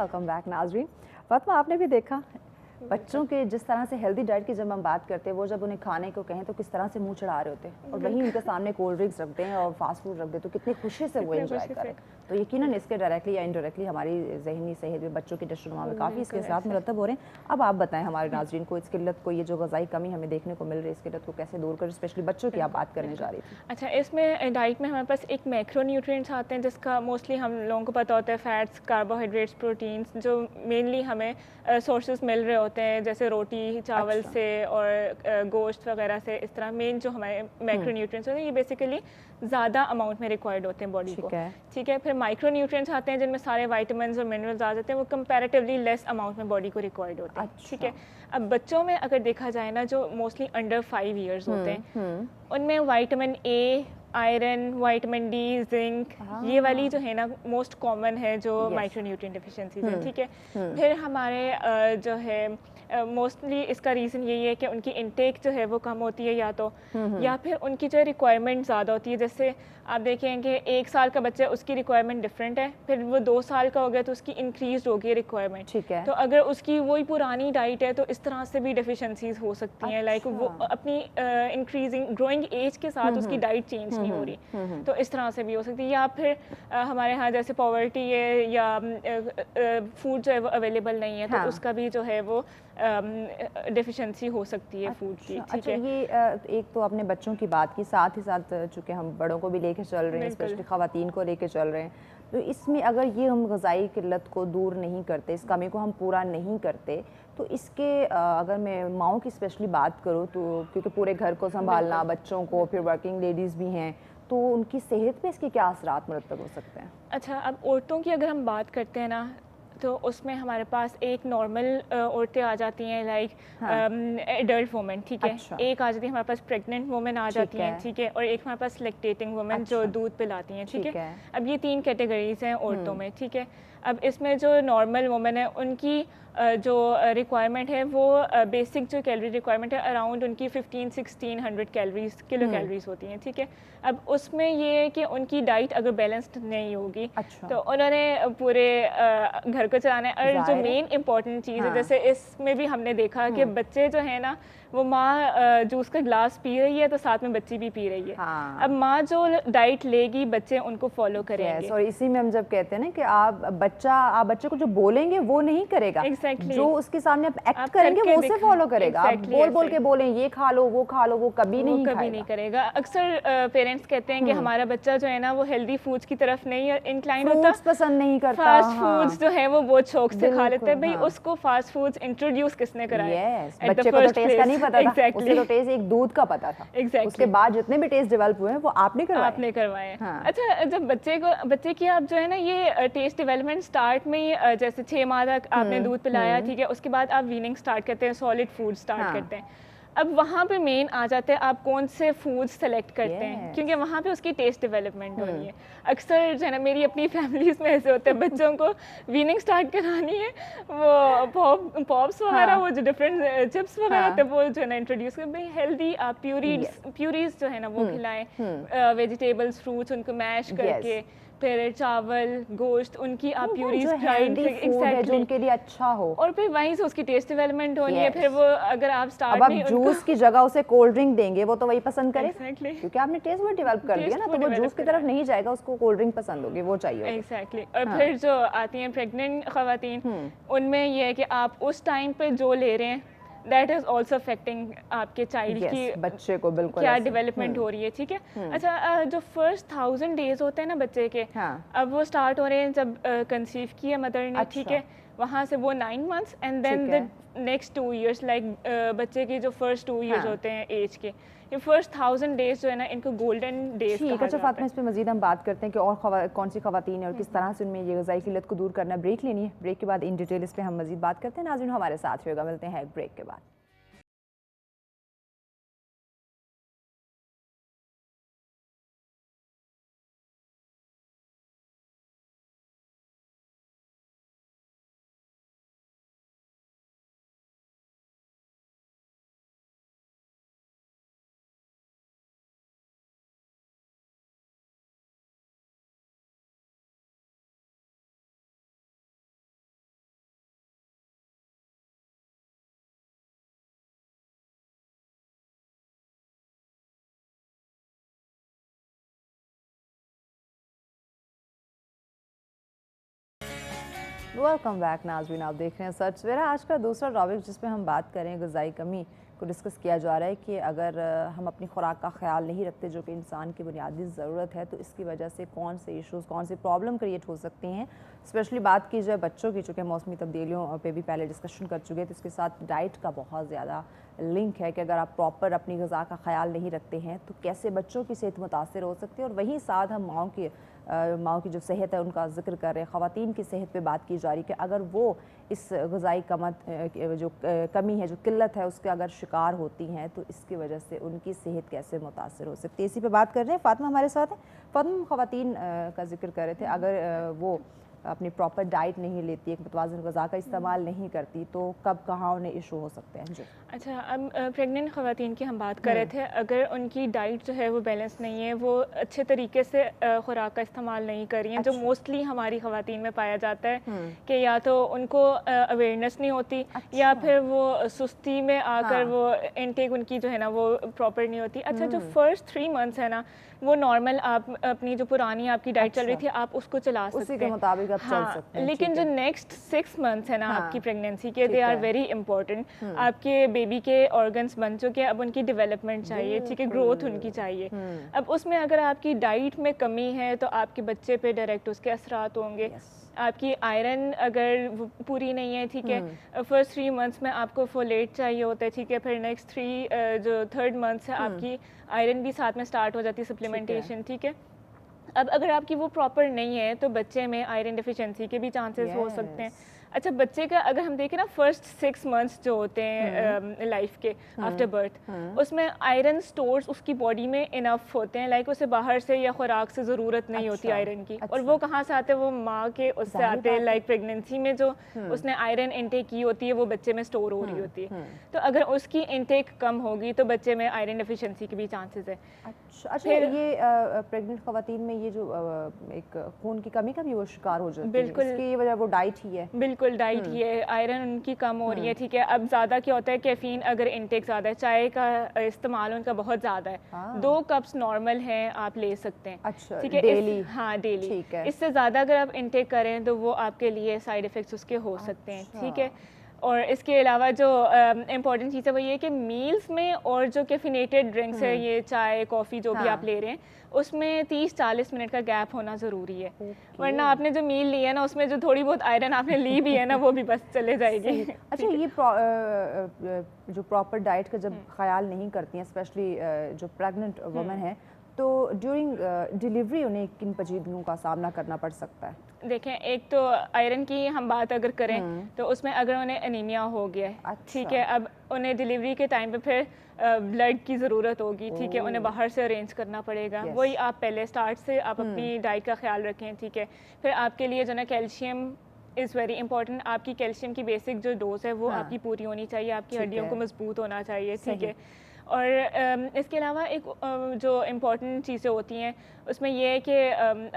वेलकम बैक नाजरीन। फातिमा, आपने भी देखा बच्चों के जिस तरह से हेल्दी डाइट की जब हम बात करते हैं, वो जब उन्हें खाने को कहें तो किस तरह से मुंह चढ़ा रहे होते हैं, और वहीं उनके सामने कोल्ड ड्रिंक्स रखते हैं और फास्ट फूड रख देते, तो कितनी खुशी से वो एंजॉय करें। तो यकीनन इसके डायरेक्टली या इनडायरेक्टली हमारी जहनी सेहत में, बच्चों के डिस्ट्रोमा में काफ़ी इसके साथ मुरतब हो रहे हैं। अब आप बताएं हमारे नाजरीन को इस किल्लत को, ये जो ग़िज़ाई कमी हमें देखने को मिल रही है, इस किल्लत को कैसे दूर करें, स्पेशली बच्चों की आप बात करने जा रही थी। अच्छा, इसमें डाइट में हमारे पास एक मैक्रो न्यूट्रिएंट्स आते हैं जिसका मोस्टली हम लोगों को पता होता है फैट्स, कार्बोहाइड्रेट्स, प्रोटीन्स, जो मेनली हमें सोर्सेज मिल रहे होते हैं, जैसे रोटी चावल से और गोश्त वगैरह से। इस तरह मेन जो हमारे मैक्रो न्यूट्रिएंट्स होते हैं ये बेसिकली ज़्यादा अमाउंट में रिक्वायर्ड होते हैं बॉडी को, ठीक है। फिर माइक्रो न्यूट्रिएंट्स आते हैं जिनमें सारे विटामिन्स और मिनरल्स आ जाते हैं, वो कंपैरेटिवली लेस अमाउंट में बॉडी को रिक्वायर्ड होते हैं, ठीक है। अब बच्चों में अगर देखा जाए ना, जो मोस्टली अंडर 5 ईयर्स होते हैं, उनमें vitamin A, iron, vitamin D, zinc, ये वाली जो है ना मोस्ट कॉमन है जो माइक्रो न्यूट्रिएंट डिफिशिएंसीज है, ठीक है। फिर हमारे जो है मोस्टली इसका रीज़न यही है कि उनकी इनटेक जो है वो कम होती है, या फिर उनकी जो रिक्वायरमेंट ज़्यादा होती है। जैसे आप देखेंगे 1 साल का बच्चा, उसकी रिक्वायरमेंट डिफरेंट है, फिर वो 2 साल का हो गया तो उसकी इंक्रीज होगी रिक्वायरमेंट, ठीक है। तो अगर उसकी वही पुरानी डाइट है तो इस तरह से भी डिफिशिएंसीज हो सकती हैं। लाइक वो अपनी इंक्रीजिंग ग्रोइंग एज के साथ उसकी डाइट चेंज नहीं हो रही, तो इस तरह से भी हो सकती है। या फिर हमारे यहाँ जैसे पॉवर्टी है या फूड जो है वो अवेलेबल नहीं है, तो उसका भी जो है वो डिफिशिएंसी हो सकती है फूड की, ठीक है। ये एक तो आपने बच्चों की बात की, साथ ही साथ चूँकि हम बड़ों को भी लेके चल रहे हैं, स्पेशली ख़वातीन को लेके चल रहे हैं, तो इसमें अगर ये हम ग़िज़ाई किल्लत को दूर नहीं करते, इस कमी को हम पूरा नहीं करते, तो इसके अगर मैं माओं की स्पेशली बात करूँ तो, क्योंकि पूरे घर को संभालना, बच्चों को, फिर वर्किंग लेडीज़ भी हैं, तो उनकी सेहत पे इसके क्या असरात मुरतब हो सकते हैं? अच्छा, अब औरतों की अगर हम बात करते हैं ना, तो उसमें हमारे पास एक नॉर्मल औरतें आ जाती हैं, लाइक एडल्ट वुमेन, ठीक है। अच्छा। एक आ जाती है हमारे पास प्रेग्नेंट वुमेन आ जाती हैं, ठीक है, और एक हमारे पास लैक्टेटिंग वुमेन जो दूध पिलाती हैं, ठीक है। अब ये 3 कैटेगरीज हैं औरतों में, ठीक है। अब इसमें जो नॉर्मल वुमेन है उनकी जो रिक्वायरमेंट है वो बेसिक जो कैलोरी रिक्वायरमेंट है अराउंड उनकी 1500-1600 कैलोरीज किलो कैलोरीज होती हैं, ठीक है। अब उसमें ये है कि उनकी डाइट अगर बैलेंस्ड नहीं होगी, तो उन्होंने पूरे घर को चलाना है। और जो मेन इंपॉर्टेंट चीज़ है, जैसे इसमें भी हमने देखा कि बच्चे जो है ना, वो माँ जूस का ग्लास पी रही है तो साथ में बच्ची भी पी रही है। अब माँ जो डाइट लेगी बच्चे उनको फॉलो करेंगे। और इसी में हम जब कहते हैं ना कि आप बच्चे को जो बोलेंगे वो नहीं करेगा, जो उसके सामने आप एक्ट करेंगे वो उसे फॉलो करेगा। आप बोल के बोलें ये खा लो, वो खा लो, वो कभी नहीं करेगा। अक्सर पेरेंट्स कहते हैं कि हमारा बच्चा जो है ना वो हेल्दी फूड्स की तरफ नहीं इंक्लाइन होता, पसंद नहीं करता, फास्ट फूड्स जो है वो बहुत शौक से खा लेते हैं। भाई उसको फास्ट फूड्स इंट्रोड्यूस किसने कराया? बच्चे को तो टेस्ट का नहीं पता था, उसे तो टेस्ट एक दूध का पता था। उसके बाद जितने भी टेस्ट डेवलप हुए हैं वो आपने करवाए। अच्छा, जब बच्चे की आप जो है ना ये टेस्ट डेवलपमेंट स्टार्ट में जैसे 6 माह तक आपने दूध पिलाया, ठीक है, उसके बाद आप वीनिंग स्टार्ट करते हैं, सॉलिड फूड स्टार्ट करते हैं। अब वहाँ पे मेन आ जाते हैं आप कौन से फूड सेलेक्ट करते हैं, क्योंकि वहाँ पे उसकी टेस्ट डेवलपमेंट होनी है। अक्सर जो है ना मेरी अपनी फैमिलीज में ऐसे होते हैं, बच्चों को वीनिंग स्टार्ट करानी है, वो पॉप्स वगैरह वो जो डिफरेंट चिप्स वगैरह होते हैं वो जो है ना इंट्रोड्यूस कर, भाई हेल्दी आप प्यूरीज जो है ना वो खिलाएं, वेजिटेबल्स फ्रूट्स उनको मैश करके, फिर चावल गोश्त उनकी आप प्यूरीज फ्राइड जो उनके लिए अच्छा हो, और फिर वहीं से उसकी टेस्ट डेवलपमेंट होनी है। फिर वो अगर आप स्टार्ट में जूस की जगह उसे कोल्ड ड्रिंक देंगे वो तो वही पसंद करेगा, क्योंकि आपने टेस्ट वो डेवलप कर दिया ना, तो वो जूस की तरफ नहीं जाएगा, उसको कोल्ड ड्रिंक पसंद होगी, वो चाहिए। एग्जैक्टली। और फिर जो आती हैं प्रेग्नेंट खवातीन, उनमें ये है कि आप उस टाइम पे जो ले रहे हैं दैट इज ऑल्सो अफेक्टिंग आपके चाइल्ड की, बच्चे को बिल्कुल क्या डेवलपमेंट हो रही है, ठीक है। अच्छा, जो फर्स्ट 1000 डेज होते हैं ना बच्चे के, अब वो स्टार्ट हो रहे हैं जब कंसीव किया मदर ने, ठीक है, वहाँ से वो 9 months and then the next 2 years, like बच्चे के जो फर्स्ट 2 इयर्स होते हैं एज के, ये फर्स्ट 1000 डेज जो है ना इनको गोल्डन डेज कहा जाता है। फातिमा, इस पे मजीद हम बात करते हैं कि और कौन सी खवातीन है और किस तरह से उनमें ये ग़िज़ाई किल्लत को दूर करना है। ब्रेक लेनी है, ब्रेक के बाद इन डिटेल इस पे हम मजीद बात करते हैं। नाज़रीन हमारे साथ होगा, मिलते हैं ब्रेक के बाद। वेलकम बैक नाज़रीन, आप देख रहे हैं सच सवेरा। आज का दूसरा टॉपिक जिसमें हम बात करें ग़िज़ाई कमी को डिस्कस किया जा रहा है कि अगर हम अपनी खुराक का ख्याल नहीं रखते जो कि इंसान की बुनियादी ज़रूरत है, तो इसकी वजह से कौन से इश्यूज़, कौन सी प्रॉब्लम क्रिएट हो सकती हैं। स्पेशली बात की जाए बच्चों की, चूँकि मौसमी तब्दीलियों पे भी पहले डिस्कशन कर चुके हैं, तो इसके साथ डाइट का बहुत ज़्यादा लिंक है कि अगर आप प्रॉपर अपनी ग़िज़ा का ख्याल नहीं रखते हैं तो कैसे बच्चों की सेहत मुतासर हो सकती है। और वहीं साथ हम माओ की जो सेहत है उनका जिक्र कर रहे हैं, ख़वातीन की सेहत पे बात की जा रही है कि अगर वो इस ग़िज़ाई कमी है, जो किल्लत है, उसके अगर शिकार होती हैं तो इसकी वजह से उनकी सेहत कैसे मुतासर हो सकती है। इसी पे बात कर रहे हैं। फ़ातिमा हमारे साथ है। फ़ातिमा, ख़वातीन का जिक्र कर रहे थे, अगर वो अपनी प्रॉपर डाइट नहीं लेती, एक मुतवाज़िन ग़िज़ा का इस्तेमाल नहीं करती, तो कब कहाँ उन्हें इशू हो सकते हैं। जी अच्छा, अब प्रेग्नेंट ख़वातीन की हम बात कर रहे थे। अगर उनकी डाइट जो है वो बैलेंस नहीं है, वो अच्छे तरीके से खुराक का इस्तेमाल नहीं कर रही हैं, जो मोस्टली हमारी ख़वातीन में पाया जाता है कि या तो उनको अवेयरनेस नहीं होती, या फिर वो सुस्ती में आकर वो इनटेक उनकी जो है ना वो प्रॉपर नहीं होती। अच्छा, जो फर्स्ट 3 मंथ्स है ना, वो नॉर्मल आप अपनी जो पुरानी आपकी डाइट चल रही थी आप उसको चला सकते हैं, उसी के मुताबिक आप चल सकते हैं। लेकिन जो नेक्स्ट 6 मंथ्स है ना आपकी प्रेगनेंसी के, दे आर वेरी इंपॉर्टेंट। आपके बेबी के ऑर्गन्स बन चुके हैं, अब उनकी डेवलपमेंट चाहिए, ठीक है, ग्रोथ उनकी चाहिए। अब उसमें अगर आपकी डाइट में कमी है तो आपके बच्चे पे डायरेक्ट उसके असरात होंगे। आपकी आयरन अगर पूरी नहीं है, ठीक है, फर्स्ट 3 मंथ्स में आपको फोलेट चाहिए होता है, ठीक है, फिर नेक्स्ट 3 मंथ्स है आपकी आयरन भी साथ में स्टार्ट हो जाती है, सप्लीमेंटेशन, ठीक है। अब अगर आपकी वो प्रॉपर नहीं है तो बच्चे में आयरन डिफिशिएंसी के भी चांसेस हो सकते हैं। अच्छा, बच्चे का अगर हम देखें ना, फर्स्ट 6 मंथ्स जो होते हैं लाइफ के आफ्टर बर्थ, उसमें आयरन स्टोर्स उसकी बॉडी में इनफ होते हैं, लाइक उसे बाहर से या खुराक से ज़रूरत नहीं होती आयरन की। और वो कहाँ से आते हैं? वो माँ के उससे आते हैं, लाइक प्रेगनेंसी में जो उसने आयरन इनटेक की होती है वो बच्चे में स्टोर हो रही होती है। तो अगर उसकी इनटेक कम होगी तो बच्चे में आयरन डिफिशिएंसी के भी चांसेस है। अच्छा, ये प्रेग्नेंट ख़वातीन में ये जो एक खून की कमी का भी वो शिकार हो जाती है, बिल्कुल, इसकी वजह वो डाइट ही है। बिल्कुल डाइट ही है, आयरन उनकी कम हो रही है, ठीक है। अब ज़्यादा क्या होता है, कैफीन अगर इनटेक ज़्यादा है, चाय का इस्तेमाल उनका बहुत ज़्यादा है, 2 कप्स नॉर्मल हैं, आप ले सकते हैं, अच्छा, ठीक है, डेली। हाँ, डेली, ठीक है। इससे ज़्यादा अगर आप इनटेक करें तो वो आपके लिए साइड इफ़ेक्ट्स उसके हो सकते हैं, ठीक है। और इसके अलावा जो इम्पॉर्टेंट चीज़ है वो ये कि मील्स में और जो कैफिनेटेड ड्रिंक्स है, ये चाय कॉफ़ी जो भी आप ले रहे हैं, उसमें 30-40 मिनट का गैप होना ज़रूरी है। वरना आपने जो मील ली है ना, उसमें जो थोड़ी बहुत आयरन आपने ली भी है ना, वो भी बस चले जाएगी। अच्छा, ये जो प्रॉपर डाइट का जब ख्याल नहीं करती हैं, स्पेशली जो प्रेग्नेंट वुमेन है, तो ड्यूरिंग डिलीवरी उन्हें किन पेचीदगियों का सामना करना पड़ सकता है? देखें, एक तो आयरन की हम बात अगर करें तो उसमें अगर उन्हें एनीमिया हो गया है, ठीक है, अब उन्हें डिलीवरी के टाइम पे फिर ब्लड की ज़रूरत होगी, ठीक है, उन्हें बाहर से अरेंज करना पड़ेगा। वही आप पहले स्टार्ट से आप अपनी डाइट का ख्याल रखें, ठीक है। फिर आपके लिए जो ना कैल्शियम इज़ वेरी इंपॉर्टेंट। आपकी कैल्शियम की बेसिक जो डोज है वो आपकी पूरी होनी चाहिए, आपकी हड्डियों को मजबूत होना चाहिए, ठीक है। और इसके अलावा एक जो इम्पॉर्टेंट चीज़ें होती हैं उसमें ये है कि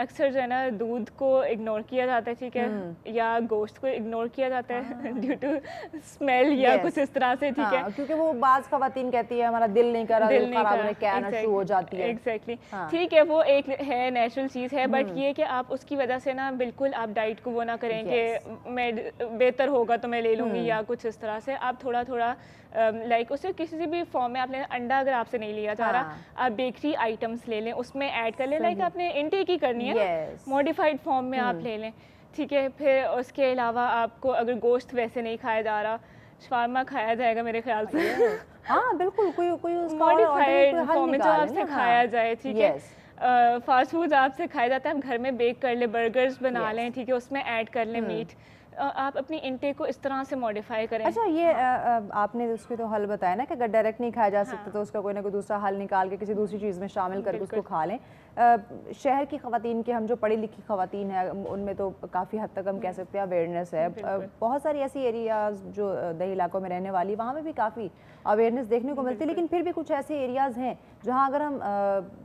अक्सर जो है ना दूध को इग्नोर किया जाता है, ठीक है, या गोश्त को इग्नोर किया जाता है ड्यू टू स्मेल या कुछ इस तरह से, ठीक है, क्योंकि वो बाज़ ख़वातीन कहती है हमारा दिल नहीं कर रहा, दिल खराब होने के आना शुरू हो जाती है। एग्जैक्टली, ठीक है, वो एक है नेचुरल चीज़ है, बट ये कि आप उसकी वजह से ना बिल्कुल आप डाइट को वो ना करें कि मैं बेहतर होगा तो मैं ले लूँगी या कुछ इस तरह से। आप थोड़ा थोड़ा लाइक उसे किसी भी फॉर्म में आपने अंडा अगर आपसे नहीं लिया जा रहा, आप बेकरी आइटम्स ले लें, उसमें ऐड कर लें, लाइक आपने इनटेक ही करनी है, मॉडिफाइड फॉर्म में आप ले लें, ठीक है। फिर उसके अलावा आपको अगर गोश्त वैसे नहीं खाया जा रहा, शवारमा खाया जाएगा मेरे ख्याल से। हाँ बिल्कुल, कोई मॉडिफाइड फॉर्म में जो आपसे खाया जाए, ठीक है। फास्ट फूड आपसे खाया जाता है, आप घर में बेक कर ले, बर्गर्स बना लें, ठीक है, उसमें ऐड कर लें मीट। आप अपनी इनटेक को इस तरह से मॉडिफाई करें। अच्छा, ये आपने उसके तो हल बताया ना कि अगर डायरेक्ट नहीं खाया जा सकता तो उसका कोई ना कोई दूसरा हल निकाल के किसी दूसरी चीज़ में शामिल करके उसको खा लें। शहर की ख़वातीन के, हम जो पढ़ी लिखी ख़वातीन हैं उनमें तो काफ़ी हद तक हम कह सकते हैं अवेयरनेस है। बहुत सारी ऐसी एरियाज़ जो दही इलाकों में रहने वाली, वहाँ में भी काफ़ी अवेयरनेस देखने को मिलती है, लेकिन फिर भी कुछ ऐसे एरियाज़ हैं जहाँ अगर हम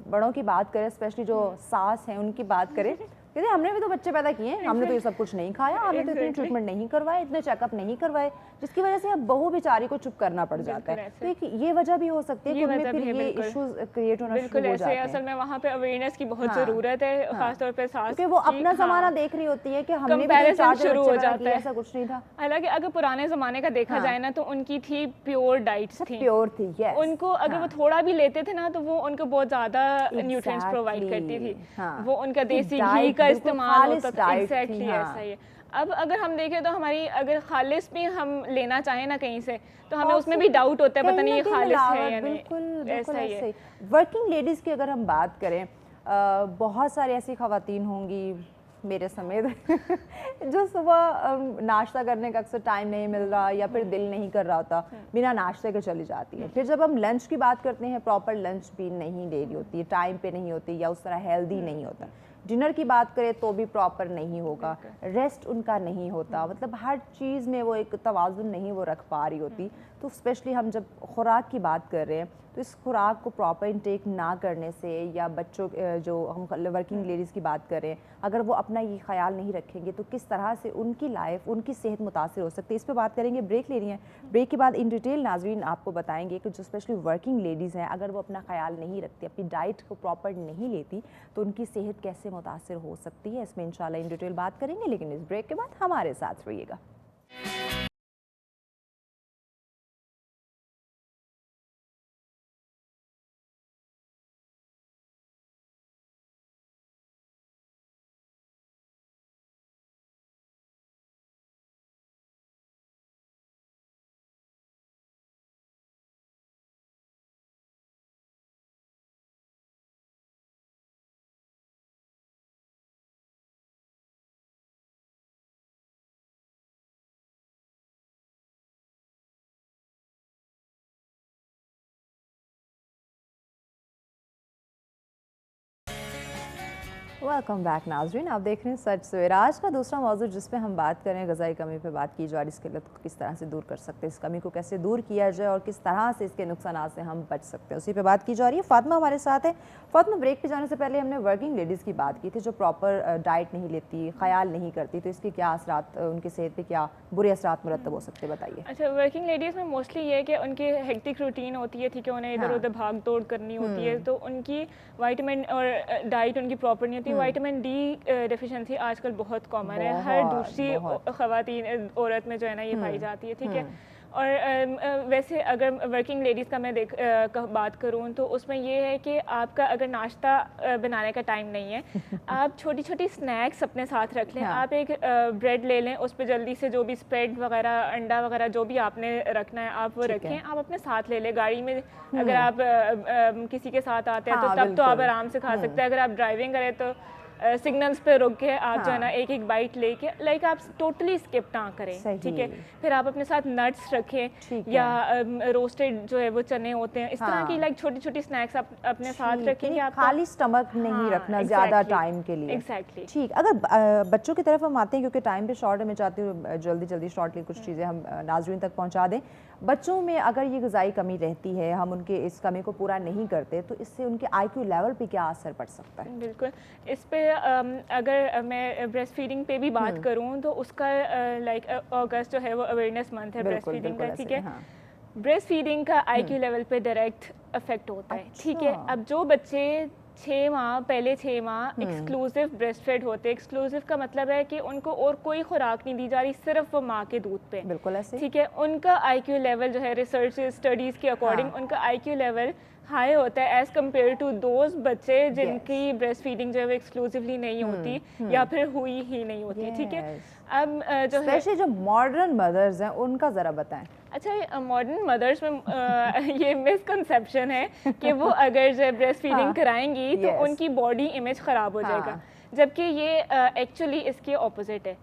बड़ों की बात करें, स्पेशली जो सास हैं उनकी बात करें, कहते हमने भी तो बच्चे पैदा किए हैं, हमने तो ये सब कुछ नहीं खाया, हमने तो इतने ट्रीटमेंट नहीं करवाए, इतने चेकअप नहीं करवाए, जिसकी वजह से अब बहू बेचारी को चुप करना पड़ जाता है। तो एक ये वजह भी हो सकती है कि उनमें फिर ये इश्यूज क्रिएट होना शुरू हो जाते हैं। असल में वहाँ पे अवेयरनेस की बहुत ज़रूरत है, खासतौर पे सास, क्योंकि वो अपना ज़माना देख रही होती है कि हमने भी शुरू हो जाता है, ऐसा कुछ नहीं था। हालांकि अगर पुराने ज़माने का देखा जाए ना तो उनकी थी प्योर डाइट्स थी, प्योर थी, यस। उनको अगर वो थोड़ा भी लेते थे ना तो वो उनको बहुत ज़्यादा न्यूट्रिएंट्स प्रोवाइड करती थी, वो उनका देसी घी का इस्तेमाल होता था। एग्जैक्टली ऐसा ही है। अब अगर हम देखें तो हमारी अगर खालिस भी हम लेना चाहें ना कहीं से तो हमें उसमें भी डाउट होता है, पता नहीं ये खालिस है या नहीं। ऐसा ही है। वर्किंग लेडीज़ की अगर हम बात करें, बहुत सारी ऐसी खवातीन होंगी मेरे समेत जो सुबह नाश्ता करने का अक्सर टाइम नहीं मिल रहा या फिर दिल नहीं कर रहा होता, बिना नाश्ते के चली जाती है। फिर जब हम लंच की बात करते हैं, प्रॉपर लंच भी नहीं ले रही होती है, टाइम पे नहीं होती या उस तरह हेल्दी नहीं होता। डिनर की बात करें तो भी प्रॉपर नहीं होगा, रेस्ट उनका नहीं होता, मतलब हर चीज़ में वो एक तवाज़ुन नहीं वो रख पा रही होती। तो स्पेशली हम जब खुराक की बात कर रहे हैं तो इस खुराक को प्रॉपर इंटेक ना करने से, या बच्चों जो हम वर्किंग लेडीज़ की बात करें, अगर वो अपना ये ख्याल नहीं रखेंगे तो किस तरह से उनकी लाइफ, उनकी सेहत मुतासर हो सकती है। इस पर बात करेंगे, ब्रेक ले रही हैं। ब्रेक के बाद इन डिटेल नाज़रीन आपको बताएंगे कि जो स्पेशली वर्किंग लेडीज़ हैं, अगर वो अपना ख्याल नहीं रखती, अपनी डाइट को प्रॉपर नहीं लेती, तो उनकी सेहत कैसे मुतासर हो सकती है, इसमें इंशाल्लाह इन डिटेल बात करेंगे। लेकिन इस ब्रेक के बाद हमारे साथ रहिएगा। वेलकम बैक नाज़रीन, आप देख रहे हैं सच सवेरा। आज का दूसरा मौजू जिस पे हम बात करें, ग़िज़ाई कमी पे बात की जा रही, इसके लत को किस तरह से दूर कर सकते हैं, इस कमी को कैसे दूर किया जाए और किस तरह से इसके नुकसानात से हम बच सकते हैं, उसी पे बात की जा रही है। फातिमा हमारे साथ है। फातिमा, ब्रेक पे जाने से पहले हमने वर्किंग लेडीज़ की बात की थी जो प्रॉपर डाइट नहीं लेती, ख्याल नहीं करती, तो इसके क्या असरात, उनकी सेहत पर क्या बुरे असरात मुरतब हो सकते हैं, बताइए। अच्छा, वर्किंग लेडीज़ में मोस्टली ये है कि उनकी हेक्टिक रूटीन होती है, ठीक है, उन्हें इधर उधर भाग दौड़ करनी होती है, तो उनकी विटामिन और डाइट उनकी प्रॉपर नहीं होती। विटामिन डी डेफिशिएंसी आजकल बहुत कॉमन है, हर दूसरी खवातीन औरत में जो है ना ये पाई जाती है, ठीक है। और वैसे अगर वर्किंग लेडीज़ का मैं बात करूँ तो उसमें ये है कि आपका अगर नाश्ता बनाने का टाइम नहीं है, आप छोटी छोटी स्नैक्स अपने साथ रख लें। आप एक ब्रेड ले लें, उस पर जल्दी से जो भी स्प्रेड वगैरह, अंडा वगैरह जो भी आपने रखना है आप वो रखें, आप अपने साथ ले लें। गाड़ी में अगर आप किसी के साथ आते हैं तो तब तो आप आराम से खा सकते हैं। अगर आप ड्राइविंग करें तो सिग्नल्स पे रुक के आप जो है ना एक एक बाइट लेके, लाइक आप टोटली स्किप ना करें, ठीक है। फिर आप अपने साथ नट्स रखें या रोस्टेड जो है वो चने होते हैं, इस तरह की लाइक छोटी छोटी स्नैक्स आप अपने साथ रखेंगे। आप खाली स्टमक नहीं रखना ज़्यादा टाइम के लिए। एग्जैक्टली, ठीक। अगर बच्चों की तरफ हम आते हैं, क्योंकि टाइम पे शॉर्ट है, मैं चाहती हूँ जल्दी जल्दी शॉर्टली कुछ चीज़ें हम नाज़रीन तक पहुँचा दें। बच्चों में अगर ये ग़िज़ाई कमी रहती है, हम उनके इस कमी को पूरा नहीं करते, तो इससे उनके IQ लेवल पे क्या असर पड़ सकता है? बिल्कुल, इस पे अगर मैं ब्रेस्ट फीडिंग पे भी बात करूँ तो उसका लाइक अगस्त जो है वो अवेयरनेस मंथ है ब्रेस्ट फीडिंग का, ठीक है। ब्रेस्ट फीडिंग का IQ लेवल पे डायरेक्ट इफेक्ट होता है, ठीक है। अब जो बच्चे 6 माह, पहले 6 माह एक्सक्लूसिव ब्रेस्ट फेड होते हैं, एक्सक्लूसिव का मतलब है कि उनको और कोई खुराक नहीं दी जा रही, सिर्फ वो माँ के दूध पे, बिल्कुल ऐसे, ठीक है। उनका IQ लेवल जो है रिसर्च स्टडीज़ के अकॉर्डिंग उनका IQ लेवल हाई होता है एज़ कम्पेयर टू दोज बच्चे जिनकी ब्रेस्ट फीडिंग जो है वो एक्सक्लूसिवली नहीं होती या फिर हुई ही नहीं होती, ठीक है। अब जो है जो मॉडर्न मदर्स हैं उनका ज़रा बताएं। अच्छा, मॉडर्न मदर्स में ये मिसकंसेप्शन है कि वो अगर जो ब्रेस्ट फीडिंग कराएंगी तो उनकी बॉडी इमेज ख़राब हो जाएगा, जबकि ये एक्चुअली इसके ऑपोजिट है।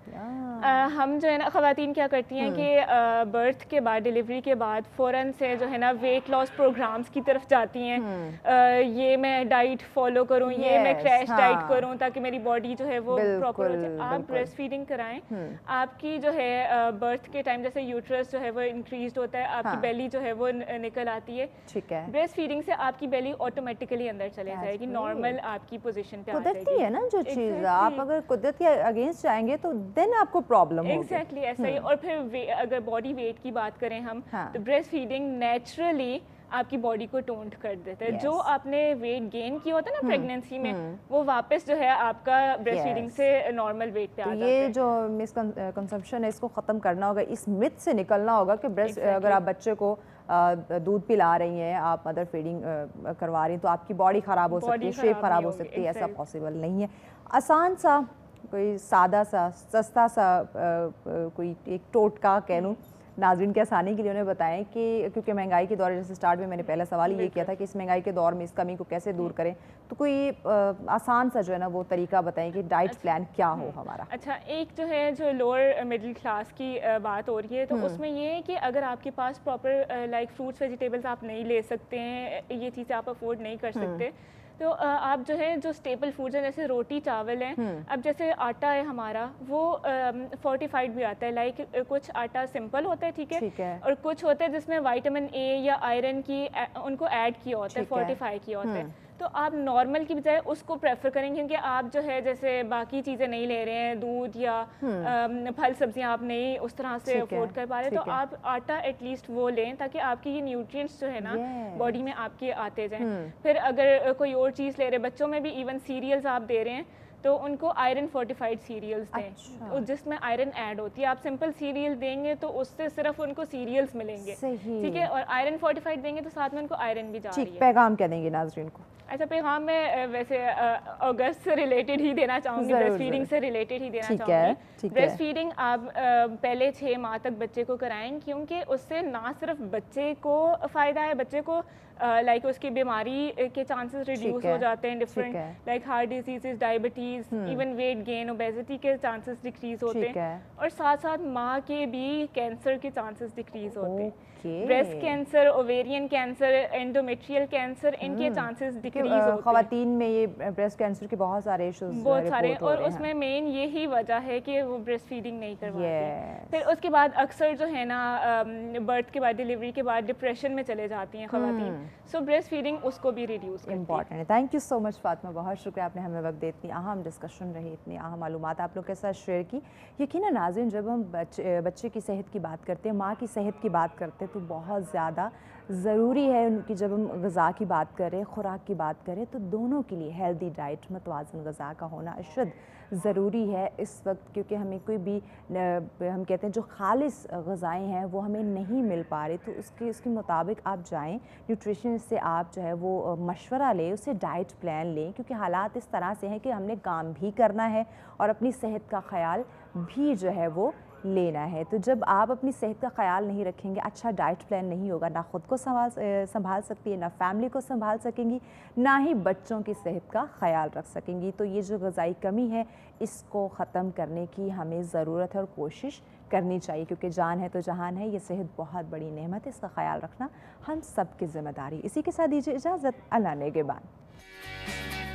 हम जो है ना ख़वातीन क्या करती हैं कि बर्थ के बाद, डिलीवरी के बाद फ़ौरन से जो है ना वेट लॉस प्रोग्राम्स की तरफ जाती हैं। ये मैं डाइट फॉलो करूं, ये मैं क्रैश डाइट करूं ताकि मेरी बॉडी जो है वो प्रॉपर हो जाए। आप ब्रेस्ट फीडिंग कराएं, आपकी जो है बर्थ के टाइम जैसे यूट्रस जो है वो इंक्रीज होता है, आपकी बेली जो है वो निकल आती है, ठीक है। ब्रेस्ट फीडिंग से आपकी बेली ऑटोमेटिकली अंदर चले जाएगी, नॉर्मल आपकी पोजीशन पे आ जाएगी, है ना जो चीज़ है, आप अगर कुदरत के अगेंस्ट जाएंगे तो देन आपको प्रॉब्लम होगी। एग्जैक्टली ऐसा ही। और फिर अगर बॉडी वेट की बात करें हम, हाँ। तो ब्रेस्ट फीडिंग नेचुरली आपकी बॉडी को टोंट कर देता है। जो आपने वेट गेन किया होता है ना प्रेगनेंसी में, वो वापस जो है आपका ब्रेस्ट फीडिंग से नॉर्मल वेट पे आ जाता है। ये जो मिसकंसेप्शन है इसको ख़त्म करना होगा, इस मिथ से निकलना होगा कि ब्रेस्ट अगर आप बच्चे को दूध पिला रही हैं, आप मदर फीडिंग करवा रही हैं तो आपकी बॉडी ख़राब हो सकती है, शेप ख़राब हो सकती है। ऐसा पॉसिबल नहीं है। आसान सा कोई सादा सा सस्ता सा कोई एक टोटका कह लूँ नाज़रीन के आसानी के लिए उन्हें बताएं कि क्योंकि महंगाई के दौर, जैसे स्टार्ट में मैंने पहला सवाल ये किया था कि इस महंगाई के दौर में इस कमी को कैसे दूर करें, तो कोई आसान सा जो है ना वो तरीका बताएं कि डाइट प्लान क्या हो हमारा। अच्छा, एक जो है जो लोअर मिडिल क्लास की बात हो रही है, तो उसमें ये है कि अगर आपके पास प्रॉपर लाइक फ्रूट्स वेजिटेबल्स आप नहीं ले सकते हैं, ये चीज़ें आप अफोर्ड नहीं कर सकते, तो आप जो है जो स्टेपल फूड्स हैं जैसे रोटी चावल हैं, अब जैसे आटा है हमारा वो फोर्टिफाइड भी आता है। लाइक कुछ आटा सिंपल होता है, ठीक है, और कुछ होता है जिसमें विटामिन ए या आयरन की उनको ऐड किया होता है, फोर्टिफाई किया होता है। तो आप नॉर्मल की बजाय उसको प्रेफर करेंगे, क्योंकि आप जो है जैसे बाकी चीज़ें नहीं ले रहे हैं, दूध या फल सब्जियां आप नहीं उस तरह से अफोर्ड कर पा रहे, तो आप आटा एटलीस्ट वो लें ताकि आपकी ये न्यूट्रिएंट्स जो है ना बॉडी में आपके आते जाएं। फिर अगर कोई और चीज़ ले रहे, बच्चों में भी इवन सीरियल्स आप दे रहे हैं तो उनको आयरन फोर्टिफाइड सीरियल्स दें। अच्छा। जिसमें आयरन ऐड होती है। आप सिंपल सीरियल देंगे तो उससे सिर्फ उनको सीरियल्स मिलेंगे, ठीक है, और आयरन फोर्टिफाइड देंगे तो साथ में उनको आयरन भी जा रही है। पैगाम क्या देंगे नाज़रीन को? अच्छा, पैगाम मैं वैसे अगस्त से रिलेटेड ही देना चाहूँगी, ब्रेस्ट फीडिंग से रिलेटेड ही देना चाहूँगी। ब्रेस्ट फीडिंग आप पहले 6 माह तक बच्चे को कराएं, क्योंकि उससे ना सिर्फ बच्चे को फ़ायदा है, बच्चे को लाइक उसकी बीमारी के चांसेस रिड्यूस हो जाते हैं, different like heart disease, diabetes, even weight gain, obesity के चांसेस डिक्रीज होते हैं, और साथ साथ माँ के भी कैंसर के चांसेस डिक्रीज होते हैं। Breast cancer, ovarian cancer, endometrial cancer, इनके चांसेस डिक्रीज होते हैं। ख़वातीन में ये ब्रेस्ट कैंसर के बहुत सारे इश्यूज, बहुत सारे, और उसमें मेन यही वजह है कि वो ब्रेस्ट फीडिंग नहीं करवाते। फिर उसके बाद अक्सर जो है ना बर्थ के बाद, डिलीवरी के बाद डिप्रेशन में चले जाती हैं ख़वातीन, सो ब्रेस्ट फीडिंग उसको भी रिड्यूस करती है। इंपॉर्टेंट है। Thank you so much Fatima, बहुत शुक्रिया, आपने हमें वक्त दे, इतनी अहम डिस्कशन रही, इतनी अहम मालूमात आप लोग के साथ शेयर की। यकीनन नाज़रीन, जब हम बच्चे की सेहत की बात करते हैं, माँ की सेहत की बात करते हैं, तो बहुत ज़्यादा ज़रूरी है उनकी, जब हम ग़िज़ा की बात करें, ख़ुराक की बात करें, तो दोनों के लिए हेल्दी डाइट, मतवाज़न ग़िज़ा का होना अशद ज़रूरी है इस वक्त, क्योंकि हमें कोई भी हम कहते हैं जो खालिस ग़िज़ाएँ हैं वो हमें नहीं मिल पा रही, तो उसके मुताबिक आप जाएँ, न्यूट्रिशनिस्ट से आप जो है वो मशवरा लें, उससे डाइट प्लान लें, क्योंकि हालात इस तरह से हैं कि हमने काम भी करना है और अपनी सेहत का ख़याल भी जो है वो लेना है। तो जब आप अपनी सेहत का ख्याल नहीं रखेंगे, अच्छा डाइट प्लान नहीं होगा, ना खुद को संभाल सकती है, ना फैमिली को संभाल सकेंगी, ना ही बच्चों की सेहत का ख्याल रख सकेंगी। तो ये जो ग़िज़ाई कमी है इसको ख़त्म करने की हमें ज़रूरत है और कोशिश करनी चाहिए, क्योंकि जान है तो जहान है। ये सेहत बहुत बड़ी नेमत है, इसका ख्याल रखना हम सब की ज़िम्मेदारी। इसी के साथ दीजिए इजाज़त, अल्लाह नेगेबान।